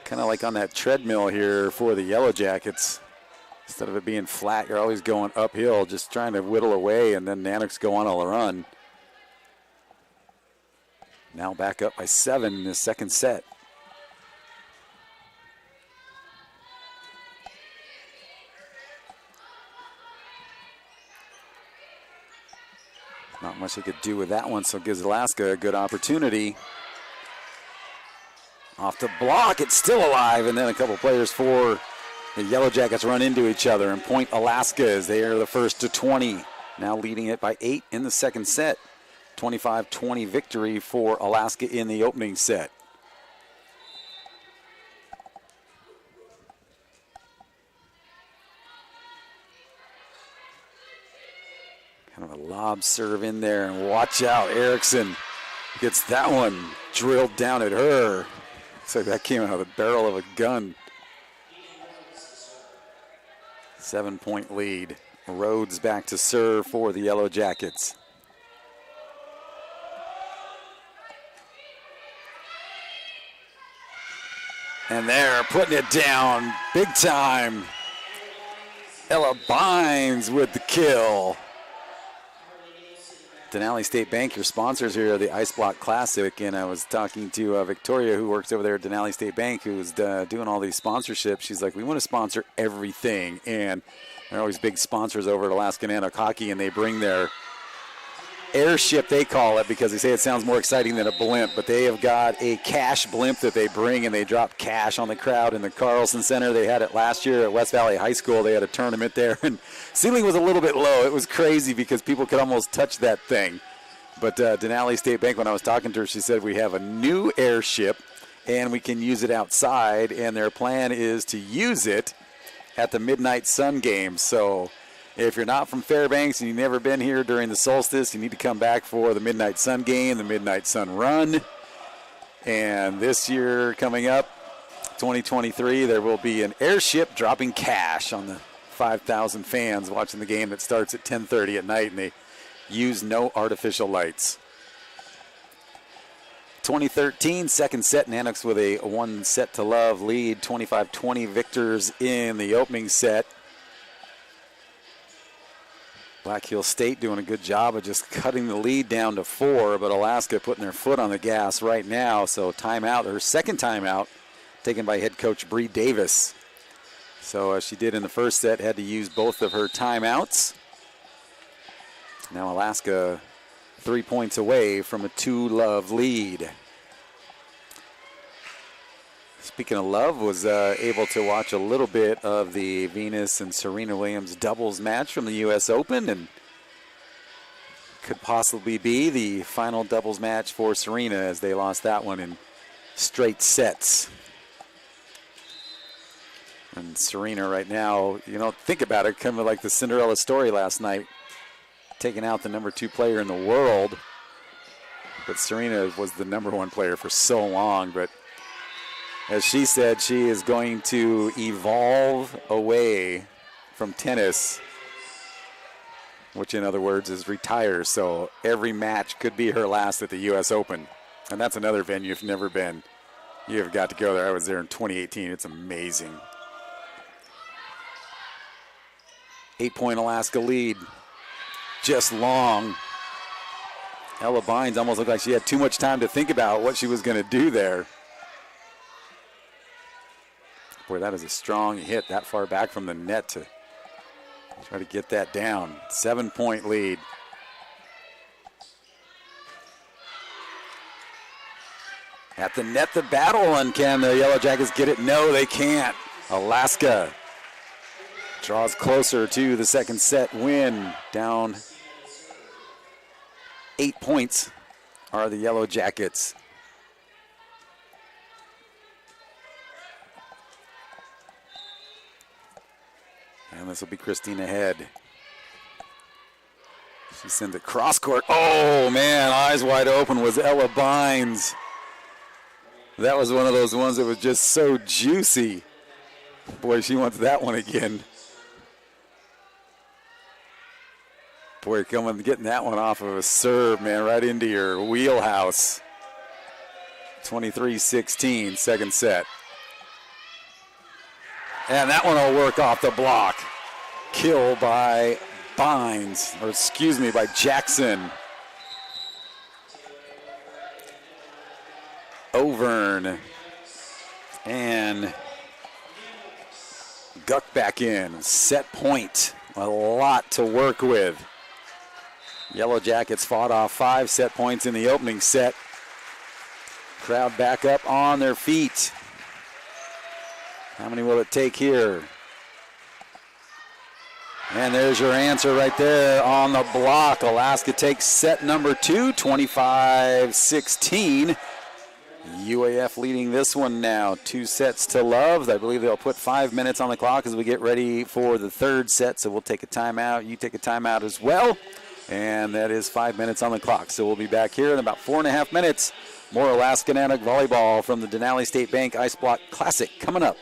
Kind of like on that treadmill here for the Yellow Jackets. Instead of it being flat, you're always going uphill, just trying to whittle away, and then Nanooks go on a run. Now back up by 7 in the second set. Not much he could do with that one, so it gives Alaska a good opportunity. Off the block, it's still alive, and then a couple players for the Yellow Jackets run into each other, and point Alaska as they are the first to 20. Now leading it by 8 in the second set. 25-20 victory for Alaska in the opening set. Kind of a lob serve in there, and watch out, Erickson gets that one drilled down at her. Looks like that came out of the barrel of a gun. 7-point lead. Rhodes back to serve for the Yellow Jackets. And they're putting it down big time. Ella Bynes with the kill. Denali State Bank, your sponsors here are the Ice Block Classic, and I was talking to Victoria, who works over there at Denali State Bank, who's doing all these sponsorships. She's like, we want to sponsor everything, and they're always big sponsors over at Alaska Nanooks Hockey, and they bring their airship, they call it, because they say it sounds more exciting than a blimp, but they have got a cash blimp that they bring, and they drop cash on the crowd in the Carlson Center. They had it last year at West Valley High School. They had a tournament there, and ceiling was a little bit low. It was crazy because people could almost touch that thing. But Denali State Bank, when I was talking to her, she said we have a new airship, and we can use it outside, and their plan is to use it at the Midnight Sun game. So if you're not from Fairbanks and you've never been here during the solstice, you need to come back for the Midnight Sun game, the Midnight Sun run. And this year coming up, 2023, there will be an airship dropping cash on the 5,000 fans watching the game that starts at 10:30 at night, and they use no artificial lights. 2013, second set, Nanooks with a 1-set-to-love lead, 25-20 victors in the opening set. Black Hills State doing a good job of just cutting the lead down to 4, but Alaska putting their foot on the gas right now. So timeout, her second timeout, taken by head coach Bree Davis. So as she did in the first set, had to use both of her timeouts. Now Alaska 3 points away from a 2-love lead. Speaking of love, was able to watch a little bit of the Venus and Serena Williams doubles match from the U.S. Open, and could possibly be the final doubles match for Serena, as they lost that one in straight sets. And Serena right now, you know, think about it, kind of like the Cinderella story last night, taking out the number 2 player in the world. But Serena was the number one player for so long. But as she said, she is going to evolve away from tennis, which in other words is retire. So every match could be her last at the U.S. Open. And that's another venue you've never been. You've got to go there. I was there in 2018. It's amazing. 8-point Alaska lead. Just long. Ella Bynes almost looked like she had too much time to think about what she was going to do there. Boy, that is a strong hit that far back from the net to try to get that down. 7-point lead. At the net, the battle, and can the Yellow Jackets get it? No, they can't. Alaska draws closer to the second set win. Down 8 points are the Yellow Jackets. And this will be Christina Head. She sends it cross court. Oh, man, eyes wide open was Ella Bynes. That was one of those ones that was just so juicy. Boy, she wants that one again. Boy, getting that one off of a serve, man, right into your wheelhouse. 23-16, second set. And that one will work off the block. Kill by Bynes, or excuse me, by Jackson. Overn and Guck back in. Set point. A lot to work with. Yellow Jackets fought off 5 set points in the opening set. Crowd back up on their feet. How many will it take here? And there's your answer right there on the block. Alaska takes set number 2, 25-16. UAF leading this one now, 2 sets to love. I believe they'll put 5 minutes on the clock as we get ready for the third set. So we'll take a timeout. You take a timeout as well. And that is 5 minutes on the clock. So we'll be back here in about 4.5 minutes. More Alaska Nanook volleyball from the Denali State Bank Ice Block Classic coming up.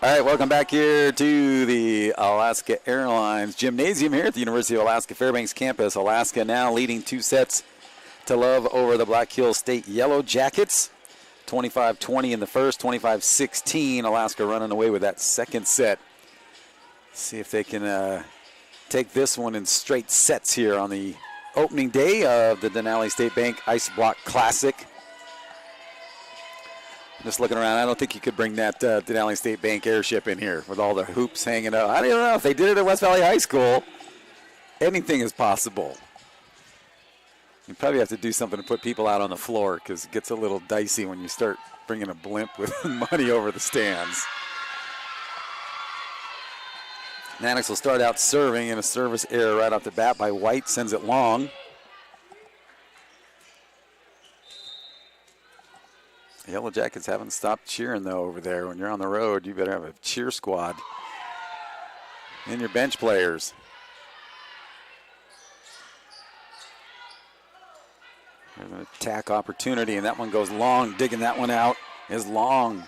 All right, welcome back here to the Alaska Airlines Gymnasium here at the University of Alaska Fairbanks campus. Alaska now leading 2-0 over the Black Hills State Yellow Jackets. 25-20 in the first, 25-16. Alaska running away with that second set. See if they can take this one in straight sets here on the opening day of the Denali State Bank Ice Block Classic. Just looking around, I don't think you could bring that Denali State Bank airship in here with all the hoops hanging out. I don't know if they did it at West Valley High School. Anything is possible. You probably have to do something to put people out on the floor because it gets a little dicey when you start bringing a blimp with money over the stands. Nanooks will start out serving in a service error right off the bat by White, sends it long. The Yellow Jackets haven't stopped cheering, though, over there. When you're on the road, you better have a cheer squad and your bench players. There's an attack opportunity, and that one goes long. Digging that one out is Long.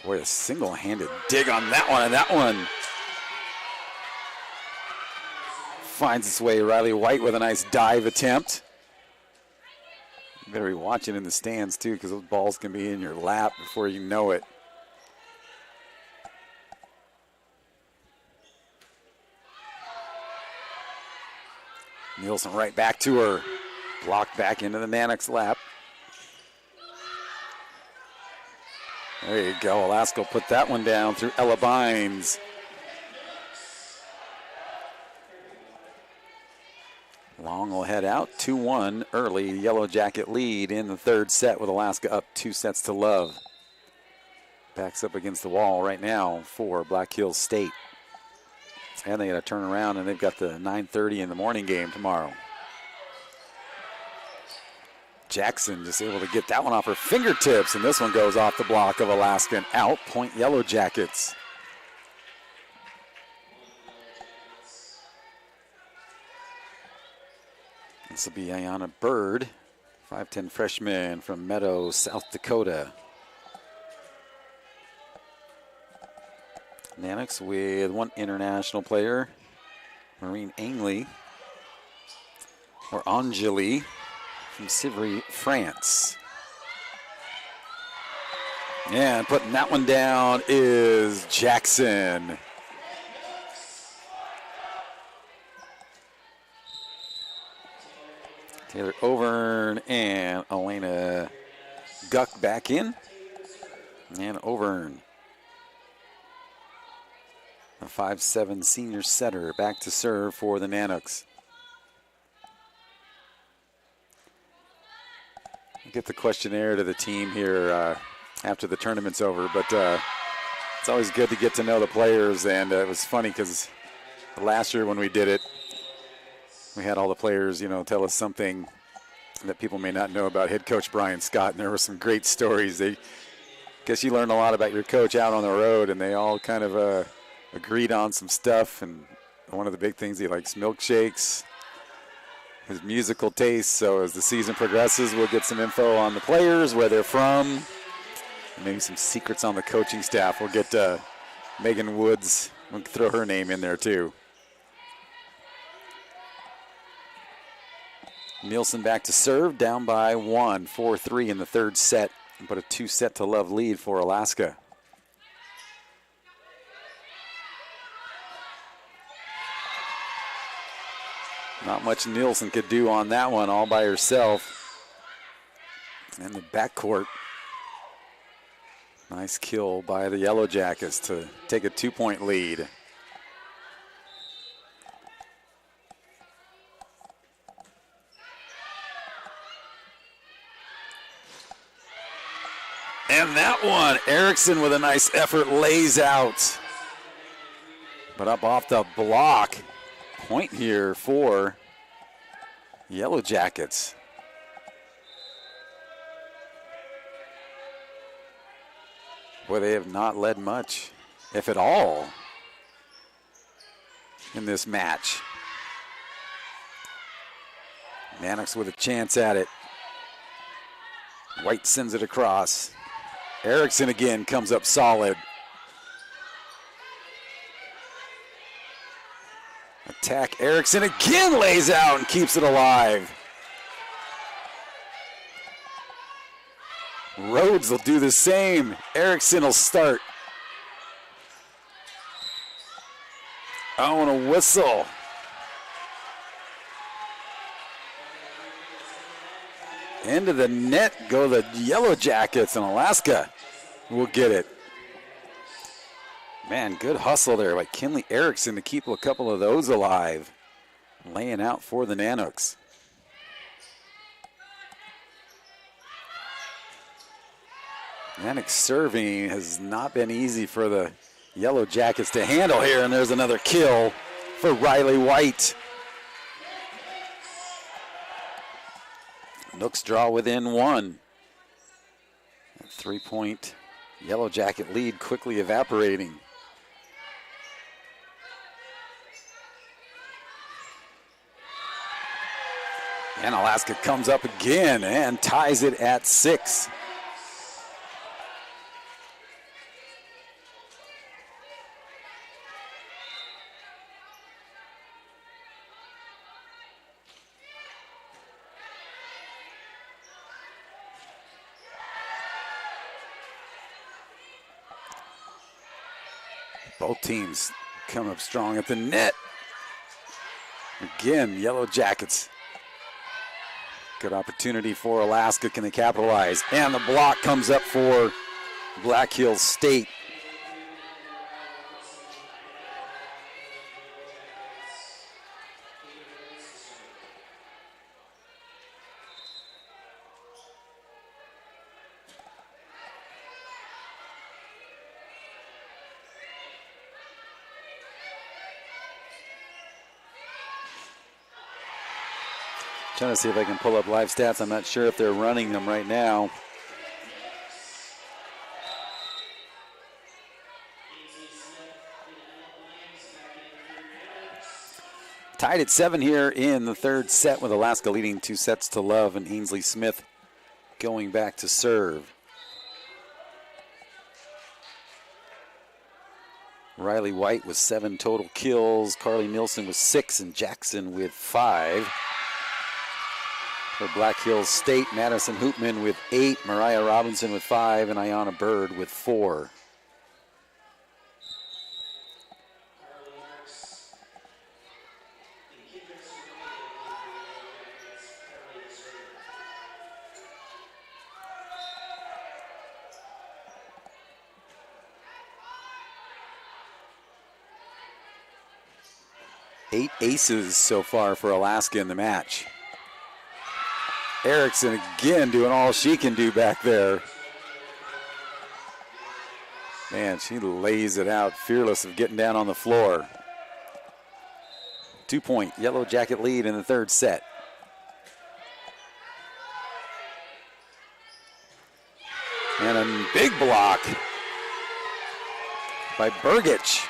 Boy, a single-handed dig on that one, and that one finds its way. Riley White with a nice dive attempt. You better be watching in the stands, too, because those balls can be in your lap before you know it. Nielsen right back to her. Blocked back into the Nanooks lap. There you go. Alaska will put that one down through Ella Bynes. Long will head out, 2-1 early. Yellow Jacket lead in the third set with Alaska up 2-0. Backs up against the wall right now for Black Hills State. And they got to turn around, and they've got the 9:30 in the morning game tomorrow. Jackson just able to get that one off her fingertips, and this one goes off the block of Alaska and out. Point Yellow Jackets. This will be Ayanna Bird, 5'10" freshman from Meadow, South Dakota. Nanooks with one international player, Maureen Ainley, or Angeli from Sivry, France. And putting that one down is Jackson. Taylor Overn and Elena Guck back in. And Overn, a 5'7" senior setter, back to serve for the Nanooks. I'll get the questionnaire to the team here after the tournament's over, but it's always good to get to know the players, and it was funny because last year when we did it, we had all the players, tell us something that people may not know about head coach Brian Scott, and there were some great stories. Guess you learn a lot about your coach out on the road, and they all kind of agreed on some stuff, and one of the big things, he likes milkshakes, his musical taste. So as the season progresses, we'll get some info on the players, where they're from, and maybe some secrets on the coaching staff. We'll get Megan Woods, we'll throw her name in there too. Nielsen back to serve, down by 1, 4-3 in the third set, but a 2-0 lead for Alaska. Not much Nielsen could do on that one, all by herself. And the backcourt, nice kill by the Yellow Jackets to take a 2-point lead. And that one, Erickson with a nice effort lays out. But up off the block. Point here for Yellow Jackets. Boy, they have not led much, if at all, in this match. Nanooks with a chance at it. White sends it across. Erickson again comes up solid. Attack Erickson again, lays out and keeps it alive. Rhodes will do the same. Erickson will start. Oh, and a whistle. Into the net go the Yellow Jackets, and Alaska will get it. Man, good hustle there by Kinley Erickson to keep a couple of those alive. Laying out for the Nanooks. Nanooks serving has not been easy for the Yellow Jackets to handle here, and there's another kill for Riley White. Nooks draw within one. A 3-point Yellow Jacket lead quickly evaporating. And Alaska comes up again and ties it at 6. Both teams come up strong at the net. Again, Yellow Jackets. Good opportunity for Alaska. Can they capitalize? And the block comes up for Black Hills State. Trying to see if I can pull up live stats. I'm not sure if they're running them right now. Tied at 7 here in the third set with Alaska leading 2-0, and Ainsley Smith going back to serve. Riley White with 7 total kills. Carly Nielsen with 6, and Jackson with 5. For Black Hills State, Madison Hoopman with 8, Mariah Robinson with 5, and Ayanna Bird with 4. Eight aces so far for Alaska in the match. Erickson again doing all she can do back there. Man, she lays it out, fearless of getting down on the floor. 2-point Yellow Jacket lead in the third set. And a big block by Burgich.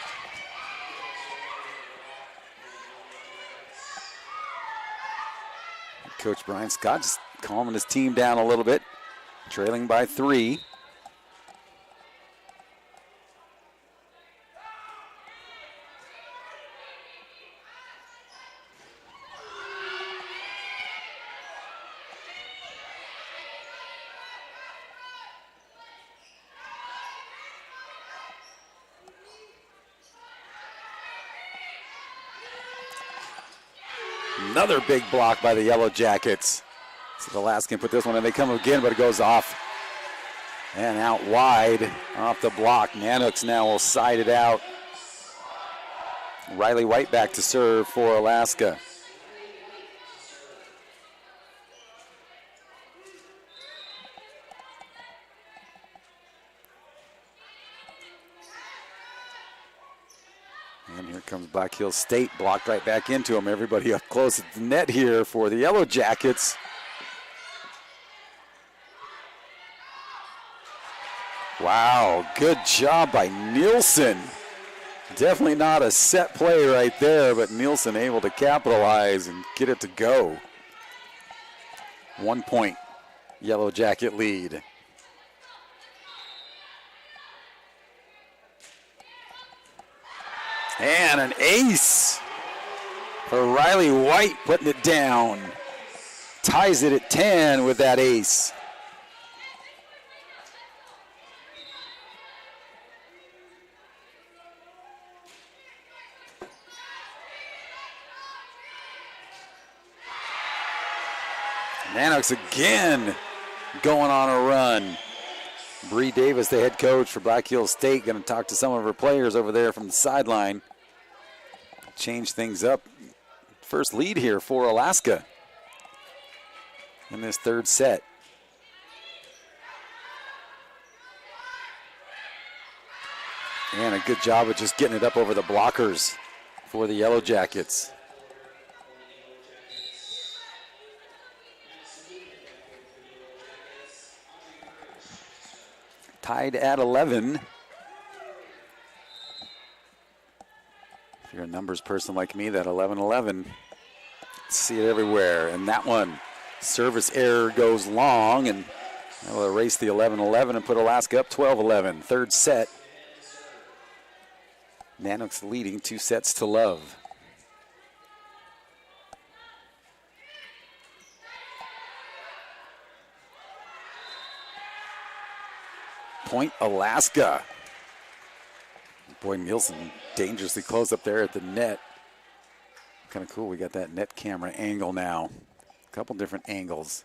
Coach Brian Scott just calming his team down a little bit, trailing by 3. Another big block by the Yellow Jackets. So the last can put this one in. They come again, but it goes off and out wide off the block. Nanooks now will side it out. Riley White back to serve for Alaska. And here comes Black Hills State, blocked right back into him. Everybody up close at the net here for the Yellow Jackets. Wow, good job by Nielsen. Definitely not a set play right there, but Nielsen able to capitalize and get it to go. 1 point, Yellow Jacket lead. And an ace for Riley White, putting it down. Ties it at 10 with that ace. Nanooks again going on a run. Bree Davis, the head coach for Black Hills State, going to talk to some of her players over there from the sideline. Change things up. First lead here for Alaska in this third set. And a good job of just getting it up over the blockers for the Yellow Jackets. Tied at 11. If you're a numbers person like me, that 11-11, see it everywhere. And that one, service error goes long, and that will erase the 11-11 and put Alaska up 12-11. Third set. Nanooks leading 2 sets to love. Point Alaska. Boy, Nielsen dangerously close up there at the net. Kind of cool, we got that net camera angle now. A couple different angles.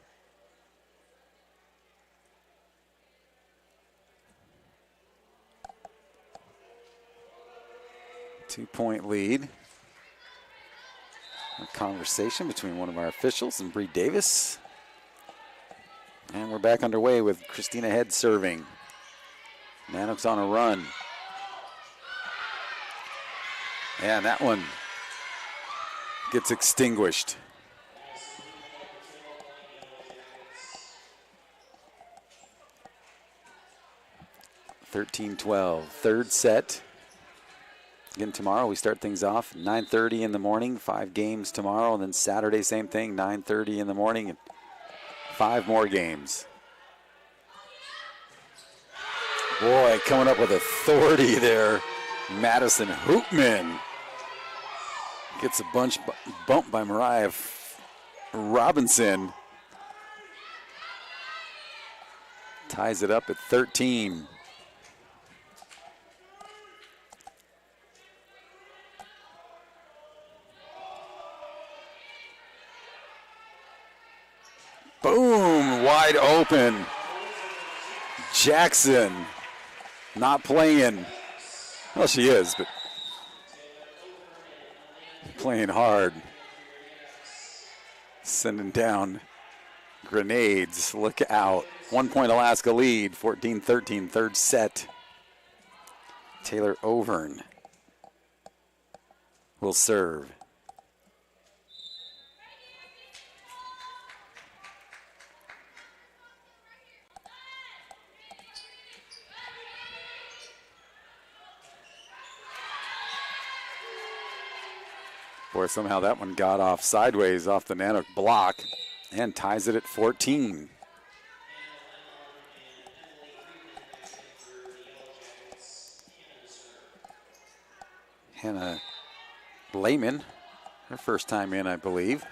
Two-point lead. A conversation between one of our officials and Bree Davis. And we're back underway with Christina Head serving. Nanooks on a run. And that one gets extinguished. 13-12, third set. Again, tomorrow we start things off 9:30 in the morning, 5 games tomorrow, and then Saturday, same thing, 9:30 in the morning, and 5 more games. Boy, coming up with authority there, Madison Hoopman. Gets a bump by Mariah Robinson. Ties it up at 13. Boom, wide open. Jackson not playing. Well, she is, but playing hard. Sending down grenades. Look out. 1 point Alaska lead, 14-13, third set. Taylor Overn will serve. Boy, somehow that one got off sideways off the Nanook block and ties it at 14. Hannah Lehman, her first time in, I believe,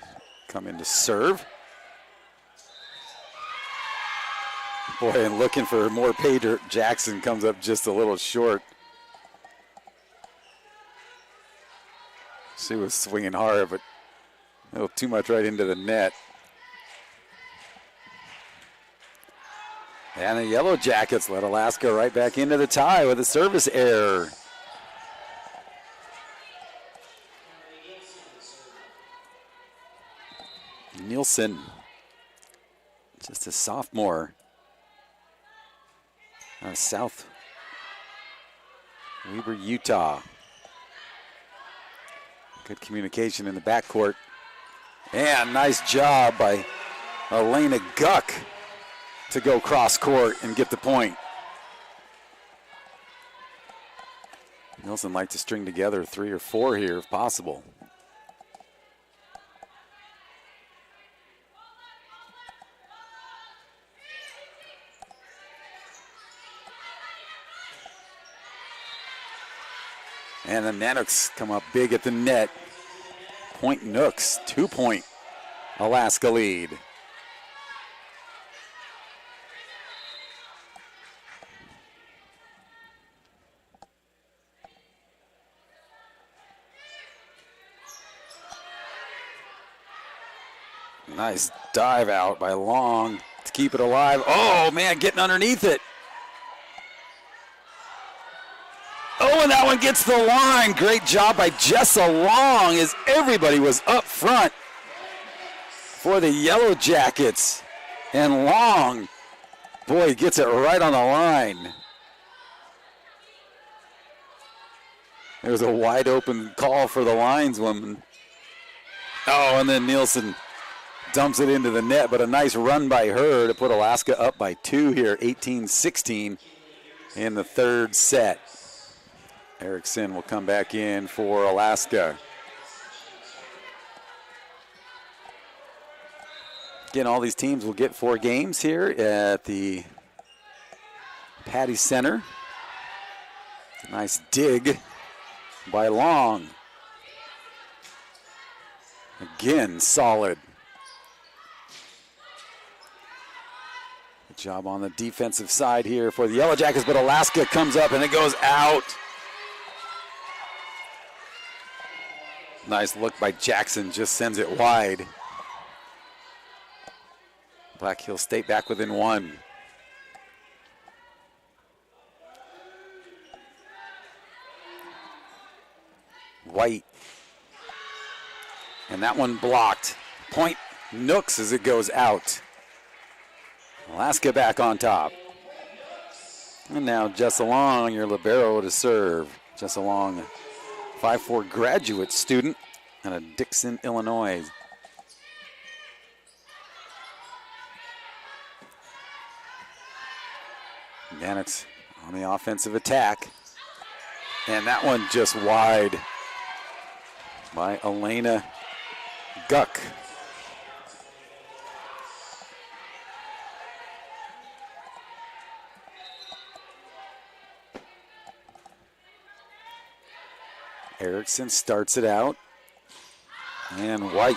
come in to serve. Boy, and looking for more pay dirt. Jackson comes up just a little short. She was swinging hard, but a little too much right into the net. And the Yellow Jackets let Alaska right back into the tie with a service error. Nielsen, just a sophomore out of South Weber, Utah. Good communication in the backcourt. And nice job by Elena Guck to go cross court and get the point. Nielsen like to string together 3 or 4 here if possible. And the Nanooks come up big at the net. Point Nooks, 2-point Alaska lead. Nice dive out by Long to keep it alive. Oh, man, getting underneath it. Oh, and that one gets the line. Great job by Jessa Long as everybody was up front for the Yellow Jackets. And Long, boy, gets it right on the line. It was a wide open call for the lineswoman. Oh, and then Nielsen dumps it into the net, but a nice run by her to put Alaska up by 2 here, 18-16 in the third set. Erickson will come back in for Alaska. Again, all these teams will get 4 games here at the Patty Center. Nice dig by Long. Again, solid. Good job on the defensive side here for the Yellow Jackets, but Alaska comes up and it goes out. Nice look by Jackson, just sends it wide. Black Hills State back within 1. White. And that one blocked. Point Nooks as it goes out. Alaska back on top. And now Jessa Long, your libero to serve. Jessa Long, 5'4" graduate student out of Dixon, Illinois. Nanooks on the offensive attack. And that one just wide by Elena Guck. Erickson starts it out. And White.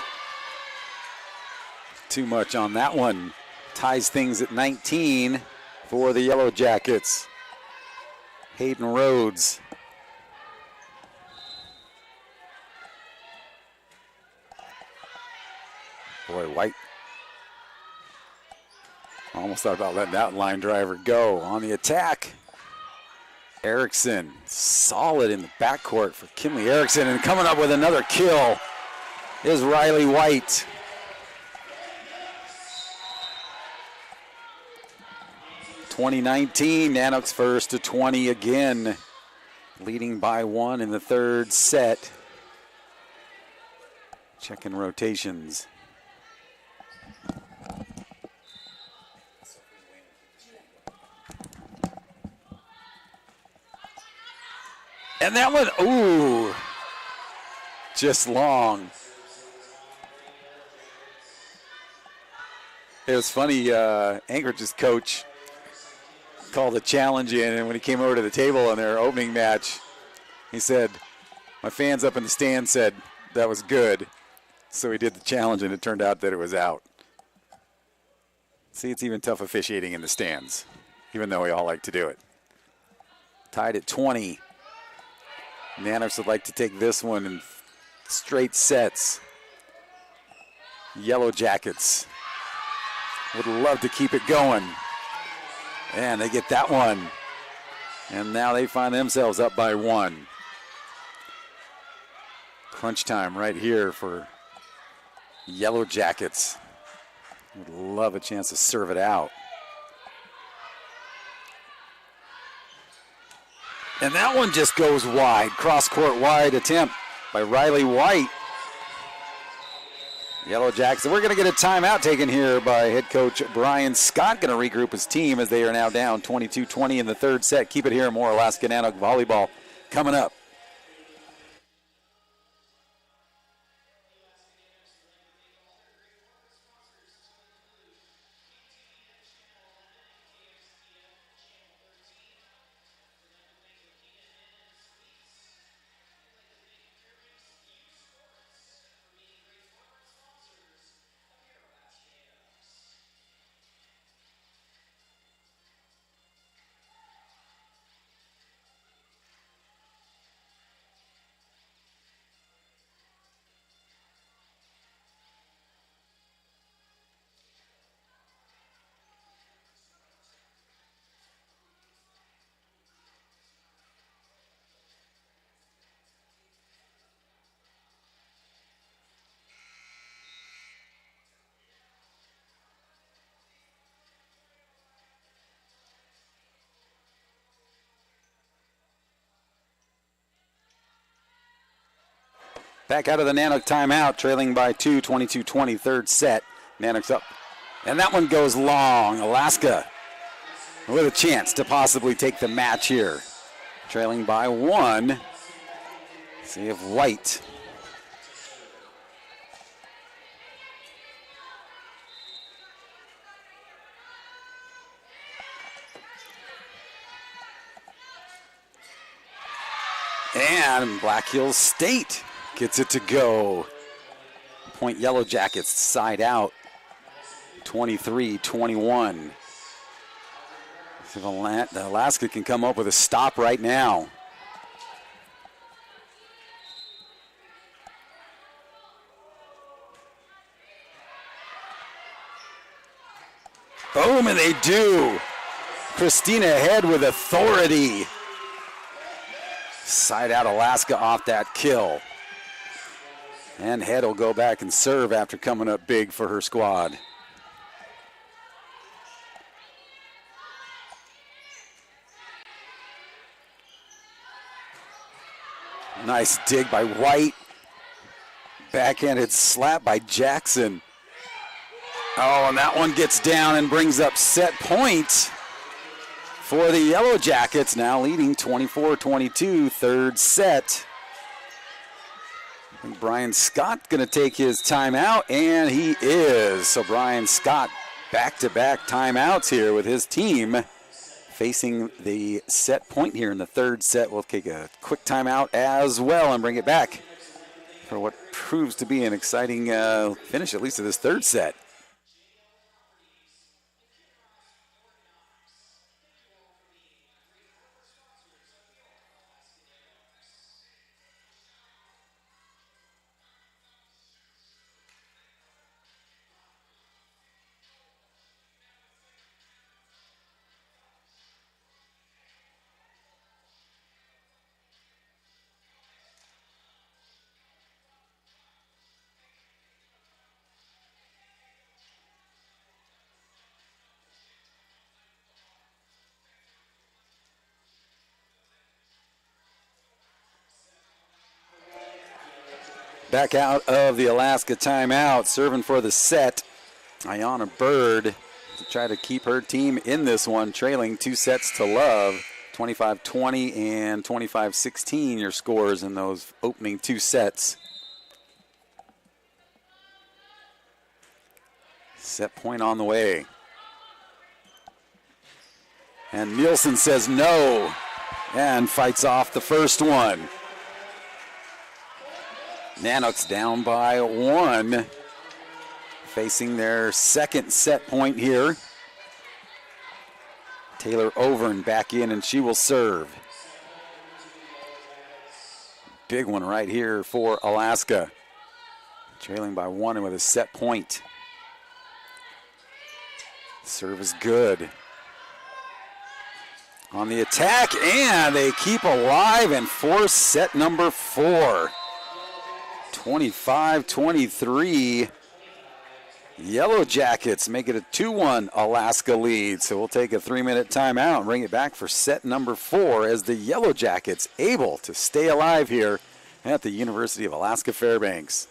Too much on that one. Ties things at 19 for the Yellow Jackets. Hayden Rhodes. Boy, White almost thought about letting that line driver go. On the attack, Erickson, solid in the backcourt for Kinley Erickson, and coming up with another kill is Riley White. (2019) Nanooks first to 20 again, leading by 1 in the third set. Checking rotations. And that one, ooh, just long. It was funny, Anchorage's coach called a challenge in, and when he came over to the table in their opening match, he said, my fans up in the stand said that was good. So he did the challenge, and it turned out that it was out. See, it's even tough officiating in the stands, even though we all like to do it. Tied at 20. Nanooks would like to take this one in straight sets. Yellow Jackets would love to keep it going. And they get that one. And now they find themselves up by 1. Crunch time right here for Yellow Jackets. Would love a chance to serve it out. And that one just goes wide. Cross-court wide attempt by Riley White. Yellow Jackets. We're going to get a timeout taken here by head coach Brian Scott. Going to regroup his team as they are now down 22-20 in the third set. Keep it here. More Alaska Nanook volleyball coming up. Back out of the Nanook timeout, trailing by 2, 22-20, third set. Nanooks up. And that one goes long. Alaska with a chance to possibly take the match here. Trailing by 1. See if White. And Black Hills State gets it to go. Point Yellow Jackets side out. 23-21. See if Alaska can come up with a stop right now. Boom, and they do. Christina Head with authority. Side out Alaska off that kill. And Head will go back and serve after coming up big for her squad. Nice dig by White. Backhanded slap by Jackson. Oh, and that one gets down and brings up set point for the Yellow Jackets, now leading 24-22, third set. I think Brian Scott going to take his timeout, and he is. So Brian Scott back-to-back timeouts here with his team facing the set point here in the third set. We'll take a quick timeout as well and bring it back for what proves to be an exciting finish, at least of this third set. Back out of the Alaska timeout, serving for the set, Ayana Bird to try to keep her team in this one, trailing 2 sets to love. 25-20 and 25-16 your scores in those opening 2 sets. Set point on the way. And Nielsen says no and fights off the first one. Nanooks down by 1, facing their second set point here. Taylor Overn back in, and she will serve. Big one right here for Alaska. Trailing by 1 and with a set point. Serve is good. On the attack, and they keep alive and force set number 4. 25-23. Yellow Jackets make it a 2-1 Alaska lead. So we'll take a 3-minute timeout and bring it back for set number 4 as the Yellow Jackets able to stay alive here at the University of Alaska Fairbanks.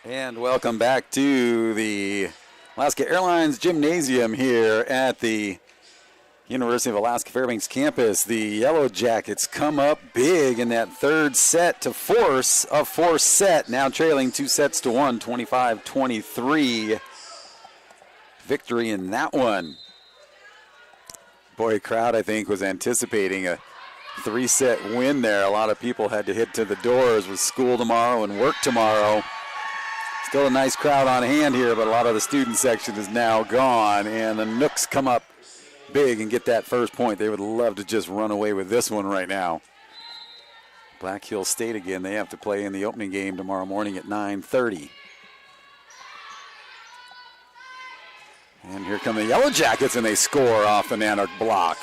And welcome back to the Alaska Airlines Gymnasium here at the University of Alaska Fairbanks campus. The Yellow Jackets come up big in that third set to force a fourth set, now trailing 2-1, 25-23. Victory in that one. Boy, crowd, I think, was anticipating a 3-set win there. A lot of people had to hit to the doors with school tomorrow and work tomorrow. Still a nice crowd on hand here, but a lot of the student section is now gone. And the Nooks come up big and get that first point. They would love to just run away with this one right now. Black Hills State again. They have to play in the opening game tomorrow morning at 9:30. And here come the Yellow Jackets, and they score off the Nanook block.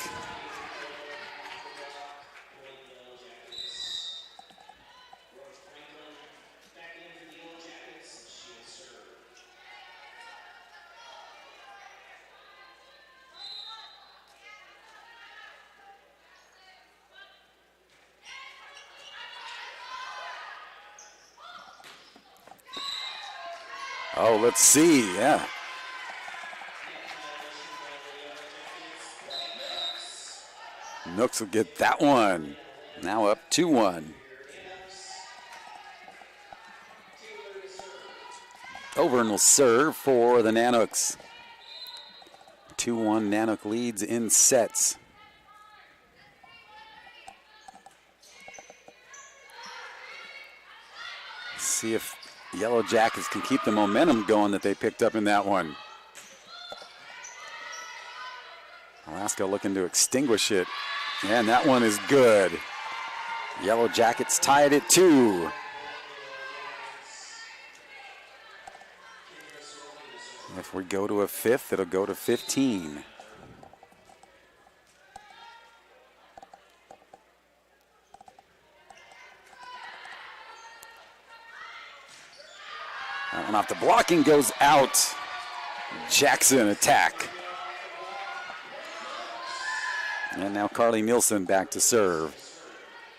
Oh, let's see, yeah. Nooks will get that one. Now up 2-1. Overn will serve for the Nanooks. 2-1 Nanook leads in sets. See if Yellow Jackets can keep the momentum going that they picked up in that one. Alaska looking to extinguish it. And that one is good. Yellow Jackets tied at 2. If we go to a fifth, it'll go to 15. That one off the blocking goes out. Jackson attack. And now Carly Nielsen back to serve.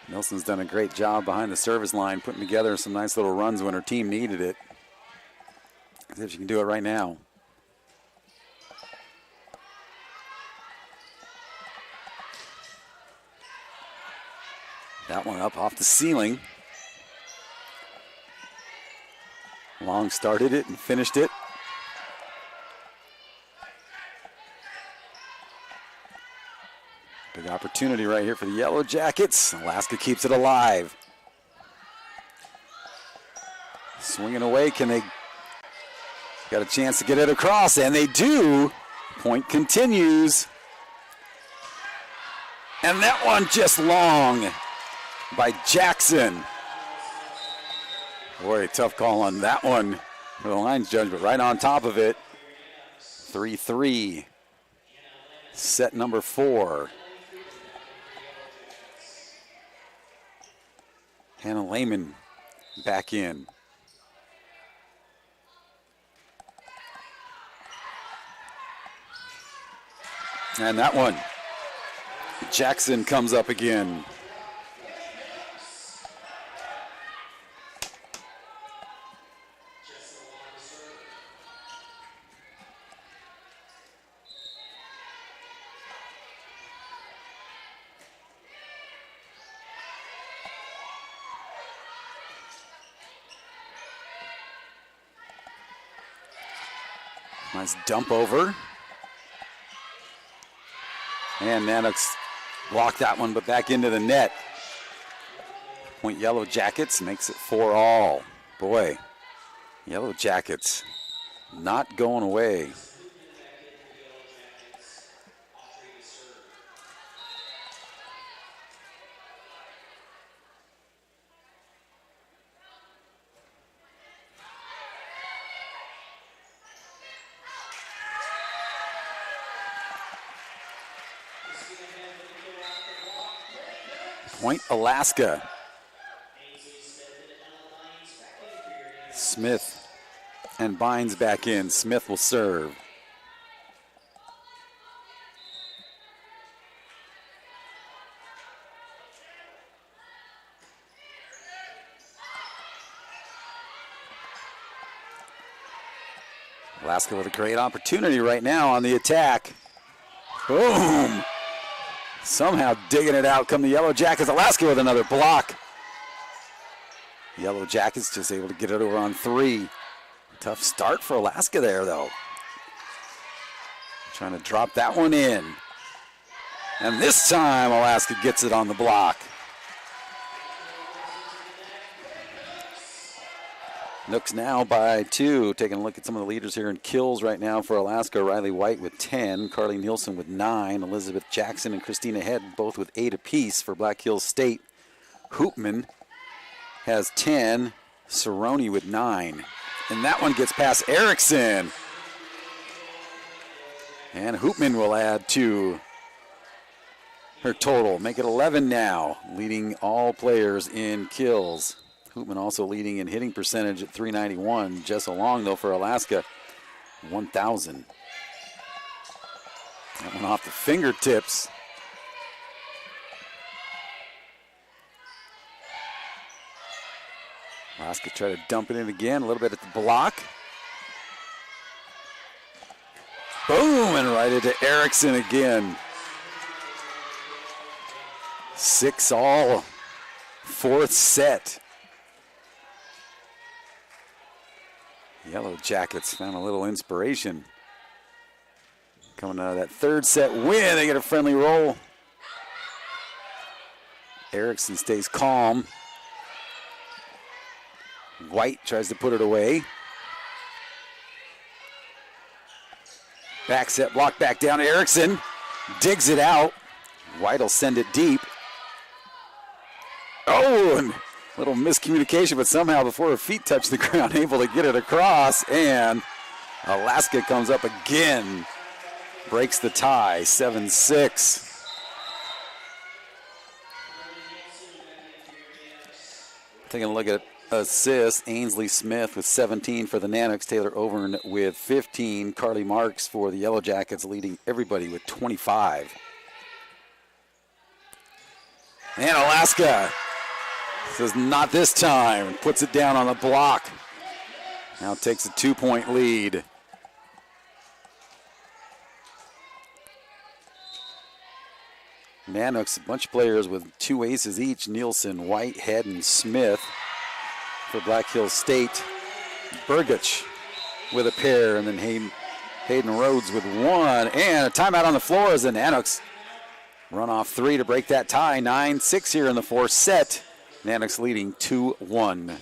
Nielsen's done a great job behind the service line, putting together some nice little runs when her team needed it. See if she can do it right now. That one up off the ceiling. Long started it and finished it. Big opportunity right here for the Yellow Jackets. Alaska keeps it alive. Swinging away, can they? Got a chance to get it across, and they do. Point continues. And that one just long by Jackson. Boy, tough call on that one for the lines judge, but right on top of it. 3-3. Set number 4. Hannah Lehman back in. And that one, Jackson comes up again. Nice dump over. And Nanooks blocked that one, but back into the net. Point Yellow Jackets makes it 4-all. Boy, Yellow Jackets not going away. Point Alaska. Smith and Bynes back in. Smith will serve. Alaska with a great opportunity right now on the attack. Boom! Somehow digging it out come the Yellow Jackets. Alaska with another block. Yellow Jackets just able to get it over on 3. Tough start for Alaska there, though. Trying to drop that one in. And this time, Alaska gets it on the block. Nooks now by 2. Taking a look at some of the leaders here in kills right now for Alaska. Riley White with 10. Carly Nielsen with 9. Elizabeth Jackson and Christina Head both with 8 apiece for Black Hills State. Hoopman has 10. Cerrone with 9. And that one gets past Erickson. And Hoopman will add to her total. Make it 11 now, leading all players in kills. Hoopman also leading in hitting percentage at .391. Jessa Long, though, for Alaska, 1,000. That one off the fingertips. Alaska try to dump it in again, a little bit at the block. Boom, and right into Erickson again. 6-all, 4th set. Yellow Jackets found a little inspiration. Coming out of that 3rd set win, they get a friendly roll. Erickson stays calm. White tries to put it away. Back set, block back down. Erickson digs it out. White will send it deep. Oh, and a little miscommunication, but somehow before her feet touch the ground, able to get it across. And Alaska comes up again. Breaks the tie, 7-6. Taking a look at assists, Ainsley Smith with 17 for the Nanooks, Taylor Overn with 15, Carly Marks for the Yellow Jackets leading everybody with 25. And Alaska says not this time, puts it down on the block. Now takes a 2-point lead. Nanooks, a bunch of players with 2 aces each, Nielsen, White, Head, and Smith. For Black Hills State, Burgich with a pair, and then Hayden Rhodes with 1. And a timeout on the floor as the Nanooks run off 3 to break that tie. 9-6 here in the 4th set. Nanooks leading 2-1.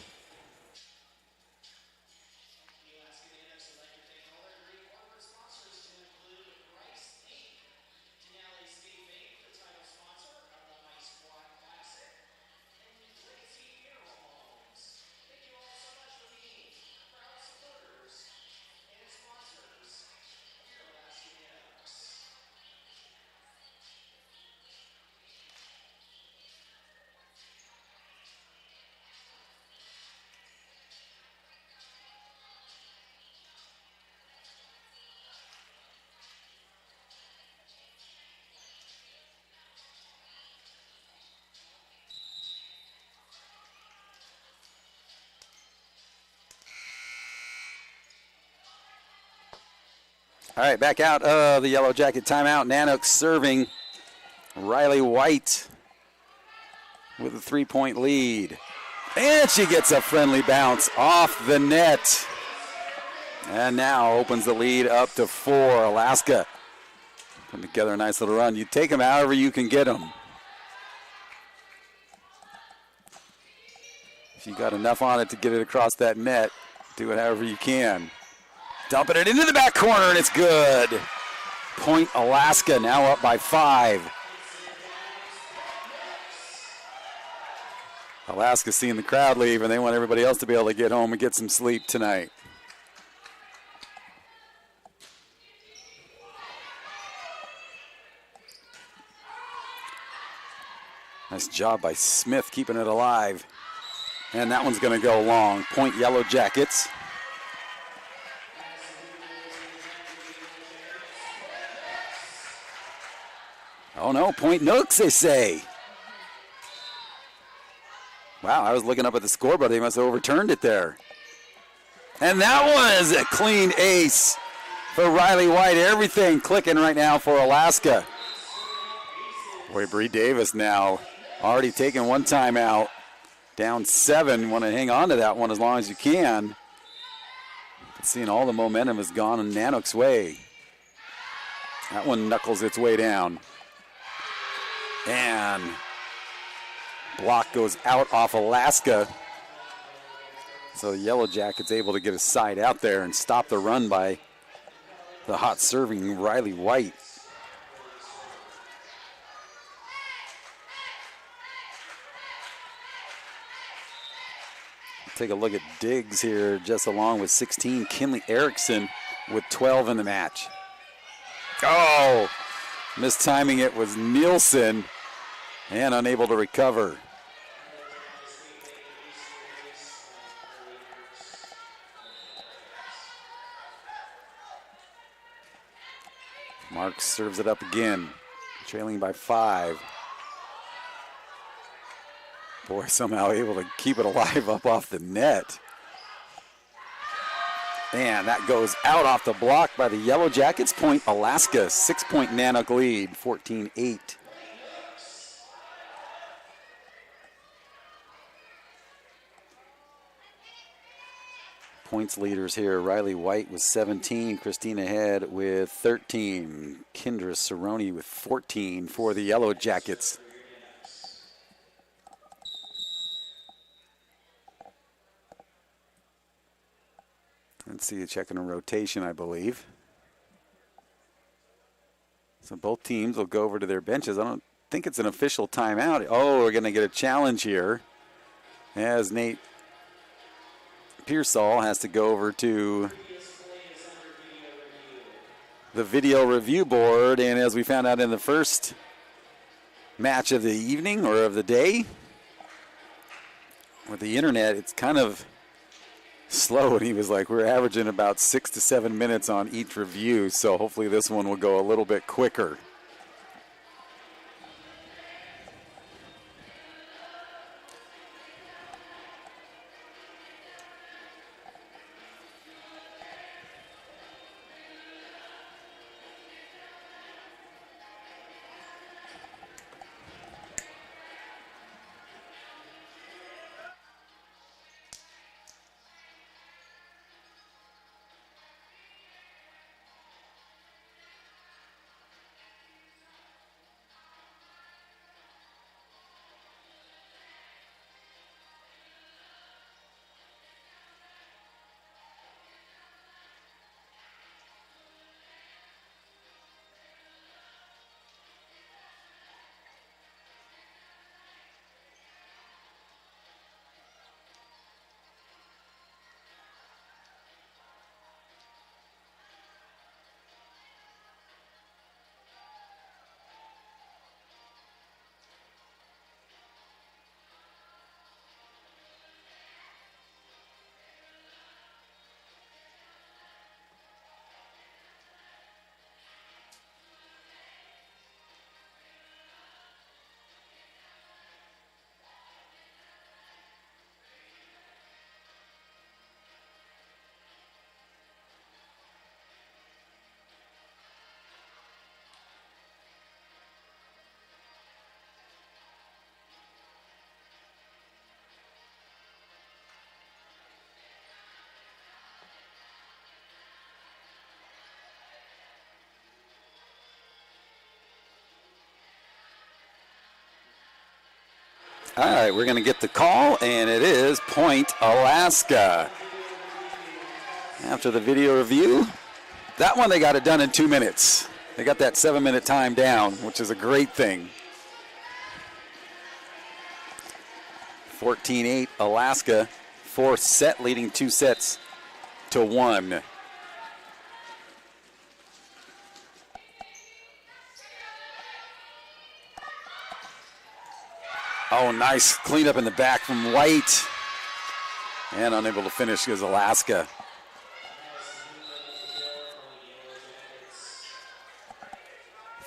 All right, back out of the Yellow Jacket timeout. Nanooks serving. Riley White with a 3-point lead. And she gets a friendly bounce off the net. And now opens the lead up to 4. Alaska putting together a nice little run. You take them however you can get them. If you got enough on it to get it across that net, do it however you can. Dumping it into the back corner, and it's good. Point Alaska, now up by 5. Alaska seeing the crowd leave, and they want everybody else to be able to get home and get some sleep tonight. Nice job by Smith keeping it alive. And that one's going to go long. Point Yellow Jackets. Oh no, point Nooks, they say. Wow, I was looking up at the scoreboard. They must have overturned it there. And that was a clean ace for Riley White. Everything clicking right now for Alaska. Boy, Bree Davis now already taking one timeout. Down 7. Want to hang on to that one as long as you can. But seeing all the momentum has gone in Nanooks' way. That one knuckles its way down. And block goes out off Alaska. So the Yellow Jackets able to get a side out there and stop the run by the hot serving Riley White. Take a look at Diggs here, just along with 16. Kinley Erickson with 12 in the match. Oh, mistiming it was Nielsen and unable to recover. Marks serves it up again, trailing by 5. Boy, somehow able to keep it alive up off the net. And that goes out off the block by the Yellow Jackets. Point Alaska, 6-point Nanook lead, 14-8. Points leaders here, Riley White with 17, Christina Head with 13, Kendra Cerrone with 14 for the Yellow Jackets. Let's see, checking a rotation, I believe. So both teams will go over to their benches. I don't think it's an official timeout. Oh, we're going to get a challenge here as Nate Pearsall has to go over to the video review board. And as we found out in the first match of the evening or of the day, with the internet, it's kind of slow, and he was like, we're averaging about 6 to 7 minutes on each review, so hopefully this one will go a little bit quicker. All right, we're going to get the call, and it is Point Alaska. After the video review, that one they got it done in 2 minutes. They got that 7-minute time down, which is a great thing. 14-8 Alaska, fourth set, leading 2 sets to 1. Oh, nice cleanup in the back from White. And unable to finish is Alaska.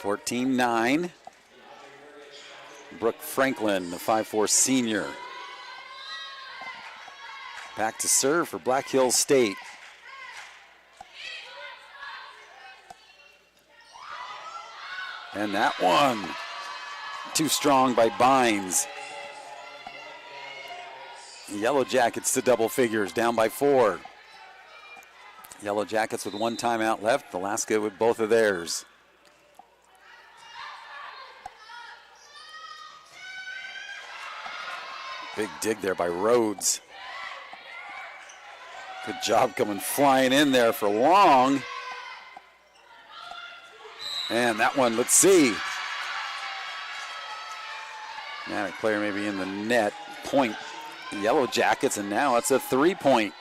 (14-9). Brooke Franklin, the 5'4" senior. Back to serve for Black Hills State. And that one, too strong by Bynes. Yellow Jackets to double figures, down by 4. Yellow Jackets with 1 timeout left. Alaska with both of theirs. Big dig there by Rhodes. Good job coming flying in there for Long. And that one, let's see. Nanook player maybe in the net. Point Yellow Jackets, and now it's a 3-point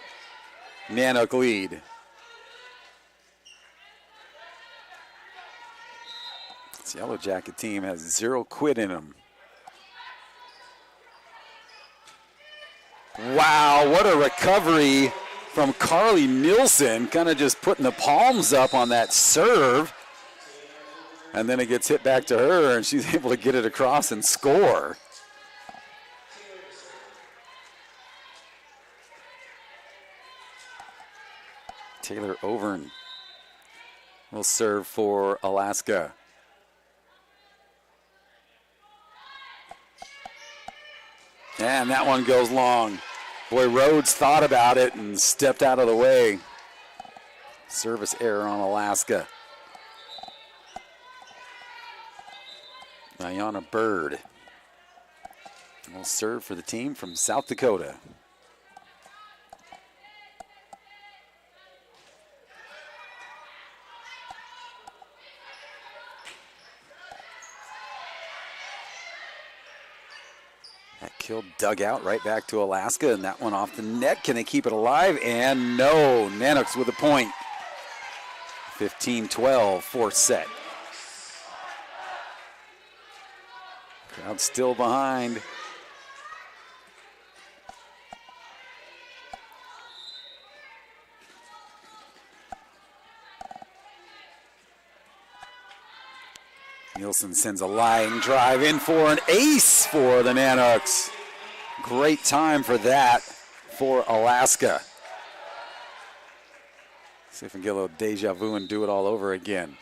Nanook lead. This Yellow Jacket team has 0 quit in them. Wow, what a recovery from Carly Nielsen, kind of just putting the palms up on that serve. And then it gets hit back to her, and she's able to get it across and score. Taylor Overn will serve for Alaska. And that one goes long. Boy, Rhodes thought about it and stepped out of the way. Service error on Alaska. Ayana Bird will serve for the team from South Dakota. That kill dug out right back to Alaska, and that one off the net. Can they keep it alive? And no, Nanooks with a point. 15-12, 4th set. Crowd still behind. Nielsen sends a line drive in for an ace for the Nanooks. Great time for that for Alaska. See if we can get a little deja vu and do it all over again.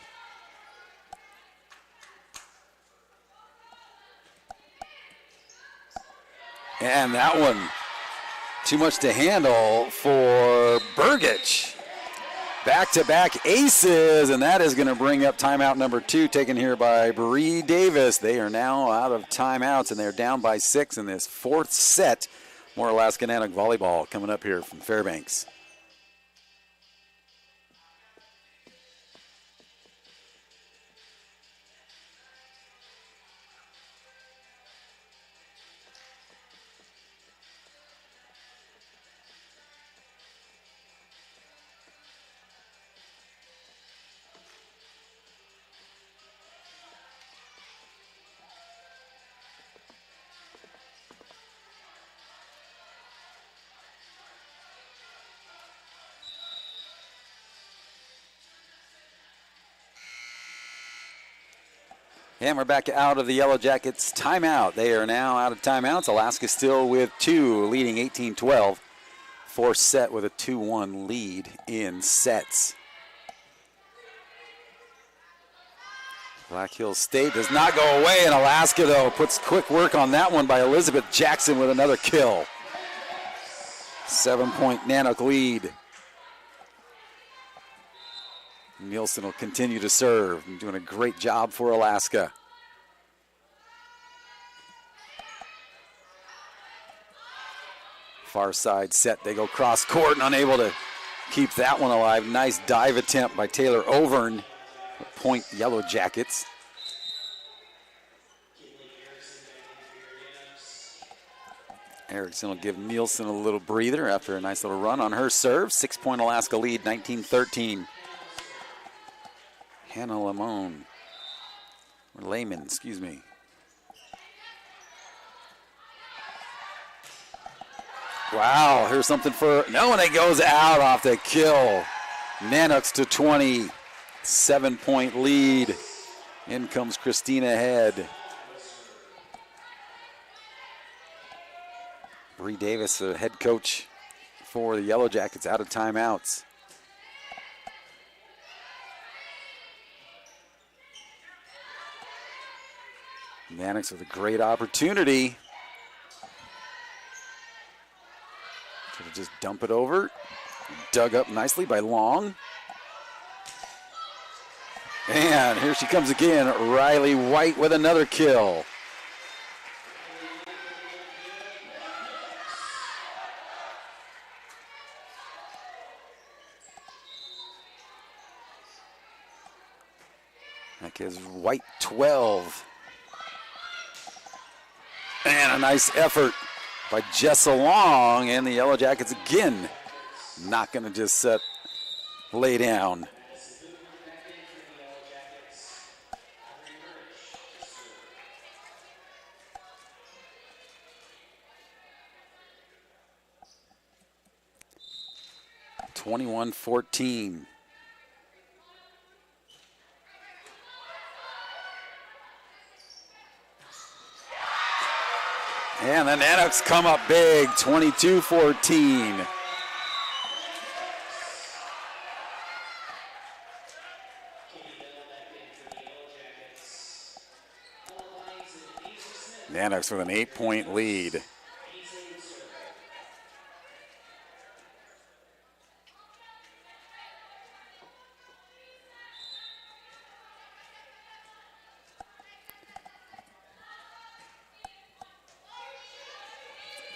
And that one, too much to handle for Burgich. Back-to-back aces, and that is going to bring up timeout number 2, taken here by Bree Davis. They are now out of timeouts, and they're down by 6 in this 4th set. More Alaska Nanook volleyball coming up here from Fairbanks. And we're back out of the Yellow Jackets timeout. They are now out of timeouts. Alaska still with 2, leading 18-12. 4th set with a 2-1 lead in sets. Black Hills State does not go away, and Alaska, though, puts quick work on that one by Elizabeth Jackson with another kill. 7-point Nanook lead. Nielsen will continue to serve and doing a great job for Alaska. Far side set, they go cross court and unable to keep that one alive. Nice dive attempt by Taylor Overn. Point Yellow Jackets. Erickson will give Nielsen a little breather after a nice little run on her serve. 6-point Alaska lead, 19-13. Hannah Lamone, or Lehman, excuse me. Wow, here's something for, no, and it goes out off the kill. Nanooks to 20, 7-point lead. In comes Christina Head. Bree Davis, the head coach for the Yellow Jackets, out of timeouts. Nanooks with a great opportunity. Should have just dump it over. Dug up nicely by Long. And here she comes again. Riley White with another kill. That gives White 12. And a nice effort by Jessa Long, and the Yellow Jackets again not going to just lay down. (21-14). And the Nanooks come up big, 22-14. Nanooks with an 8-point lead.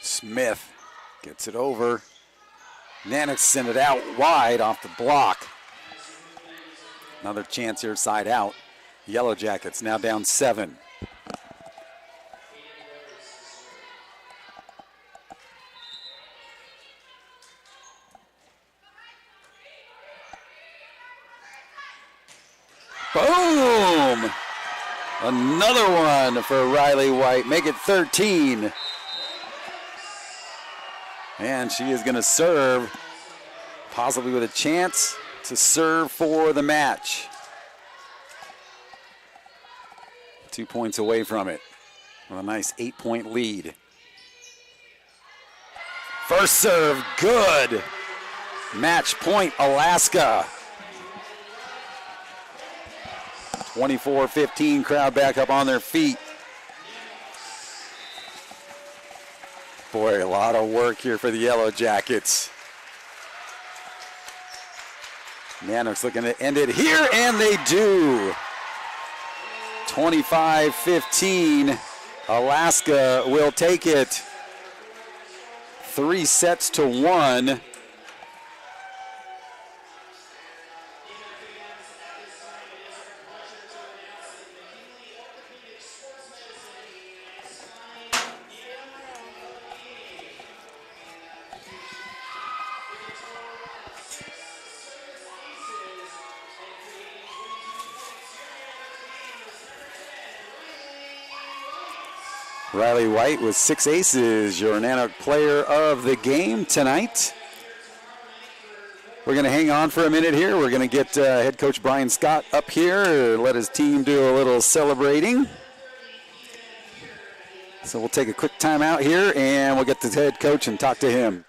Smith gets it over. Nanooks send it out wide off the block. Another chance here, side out. Yellow Jackets now down 7. Boom! Another one for Riley White. Make it 13. And she is going to serve, possibly with a chance to serve for the match. 2 points away from it with a nice 8-point lead. First serve, good. Match point, Alaska. 24-15, crowd back up on their feet. Boy, a lot of work here for the Yellow Jackets. Nanooks looking to end it here, and they do. 25-15. Alaska will take it 3-1. Riley White with 6 aces, your Nanook player of the game tonight. We're going to hang on for a minute here. We're going to get head coach Brian Scott up here, let his team do a little celebrating. So we'll take a quick time out here, and we'll get the head coach and talk to him.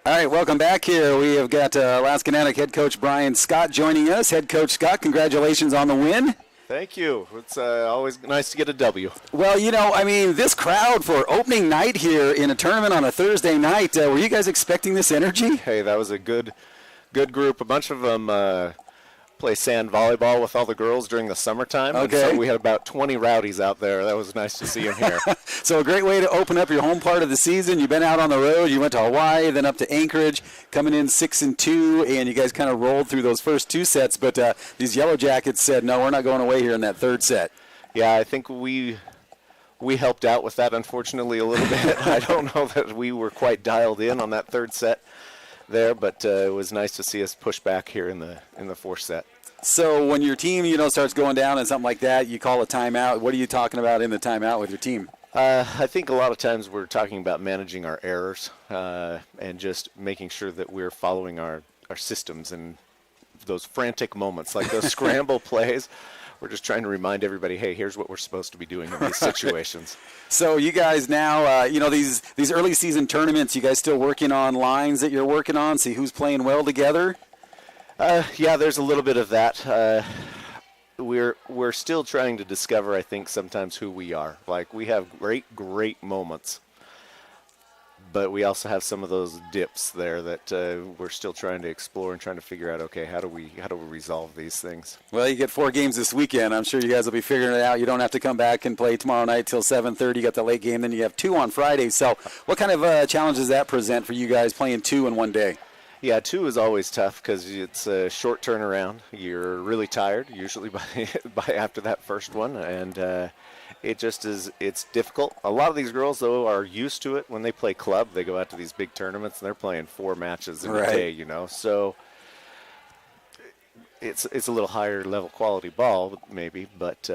All right, welcome back here. We have got Alaska Nanook head coach Brian Scott joining us. Head coach Scott, congratulations on the win. Thank you. It's always nice to get a W. Well, this crowd for opening night here in a tournament on a Thursday night, were you guys expecting this energy? Hey, that was a good group. A bunch of them play sand volleyball with all the girls during the summertime. Okay. And so we had about 20 rowdies out there. That was nice to see them here. So a great way to open up your home part of the season. You've been out on the road. You went to Hawaii, then up to Anchorage, coming in 6-2, and you guys kind of rolled through those first two sets. But these Yellow Jackets said, no, we're not going away here in that third set. Yeah, I think we helped out with that, unfortunately, a little bit. I don't know that we were quite dialed in on that third set there, but it was nice to see us push back here in the fourth set. So when your team, starts going down and something like that, you call a timeout. What are you talking about in the timeout with your team? I think a lot of times we're talking about managing our errors and just making sure that we're following our systems and those frantic moments, like those scramble plays. We're just trying to remind everybody, hey, here's what we're supposed to be doing in these situations. So you guys now, these early season tournaments, you guys still working on lines that you're working on, see who's playing well together? Yeah, there's a little bit of that. We're still trying to discover, I think, sometimes who we are. Like, we have great moments, but we also have some of those dips there that we're still trying to explore and trying to figure out, okay, how do we resolve these things? Well, you get 4 games this weekend. I'm sure you guys will be figuring it out. You don't have to come back and play tomorrow night till 7:30. You got the late game, then you have 2 on Friday. So what kind of challenges does that present for you guys playing 2 in one day? Yeah, 2 is always tough because it's a short turnaround. You're really tired, usually by after that first one, and it just is. It's difficult. A lot of these girls, though, are used to it. When they play club, they go out to these big tournaments, and they're playing 4 matches in a day, So it's a little higher level quality ball, maybe, but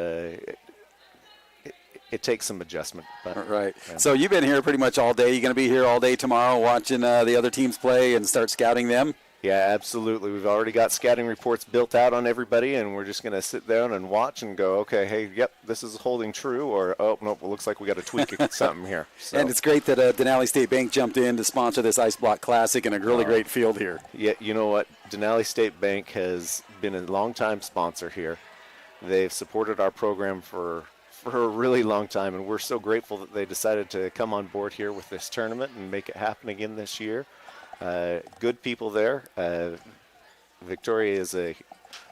it takes some adjustment. But, right. Yeah. So you've been here pretty much all day. You're going to be here all day tomorrow watching the other teams play and start scouting them? Yeah, absolutely. We've already got scouting reports built out on everybody, and we're just going to sit down and watch and go, okay, hey, yep, this is holding true, or, oh, nope, it looks like we got to tweak something here. So. And it's great that Denali State Bank jumped in to sponsor this Ice Block Classic and a really great field here. Yeah, you know what? Denali State Bank has been a long-time sponsor here. They've supported our program for a really long time, and we're so grateful that they decided to come on board here with this tournament and make it happen again this year. Good people there. Victoria is a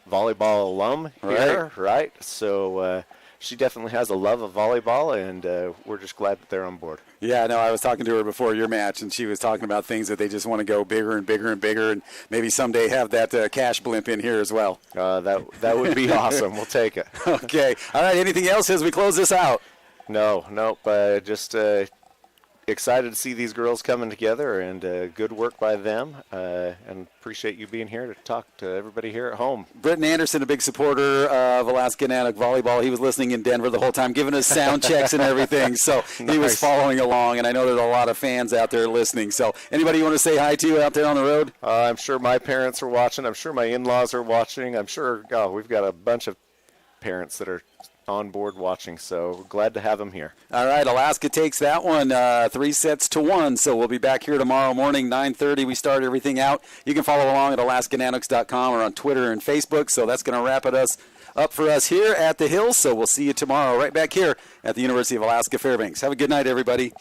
volleyball alum here, right? So she definitely has a love of volleyball, and we're just glad that they're on board. Yeah, no, I was talking to her before your match, and she was talking about things that they just want to go bigger and bigger and bigger, and maybe someday have that cash blimp in here as well. That would be awesome. We'll take it. Okay. All right, anything else as we close this out? Nope. Just excited to see these girls coming together, and good work by them, and appreciate you being here to talk to everybody here at home. Britton Anderson, a big supporter of Alaska Nanook volleyball. He was listening in Denver the whole time, giving us sound checks and everything, so Nice. He was following along, and I know there's a lot of fans out there listening. So anybody you want to say hi to out there on the road? I'm sure my parents are watching. I'm sure my in-laws are watching. I'm sure we've got a bunch of parents that are on board watching, so glad to have them here. All right, Alaska takes that one 3-1, so we'll be back here tomorrow morning, 9:30. We start everything out. You can follow along at AlaskaNanooks.com or on Twitter and Facebook, so that's going to wrap it up for us here at the Hills, so we'll see you tomorrow right back here at the University of Alaska Fairbanks. Have a good night, everybody.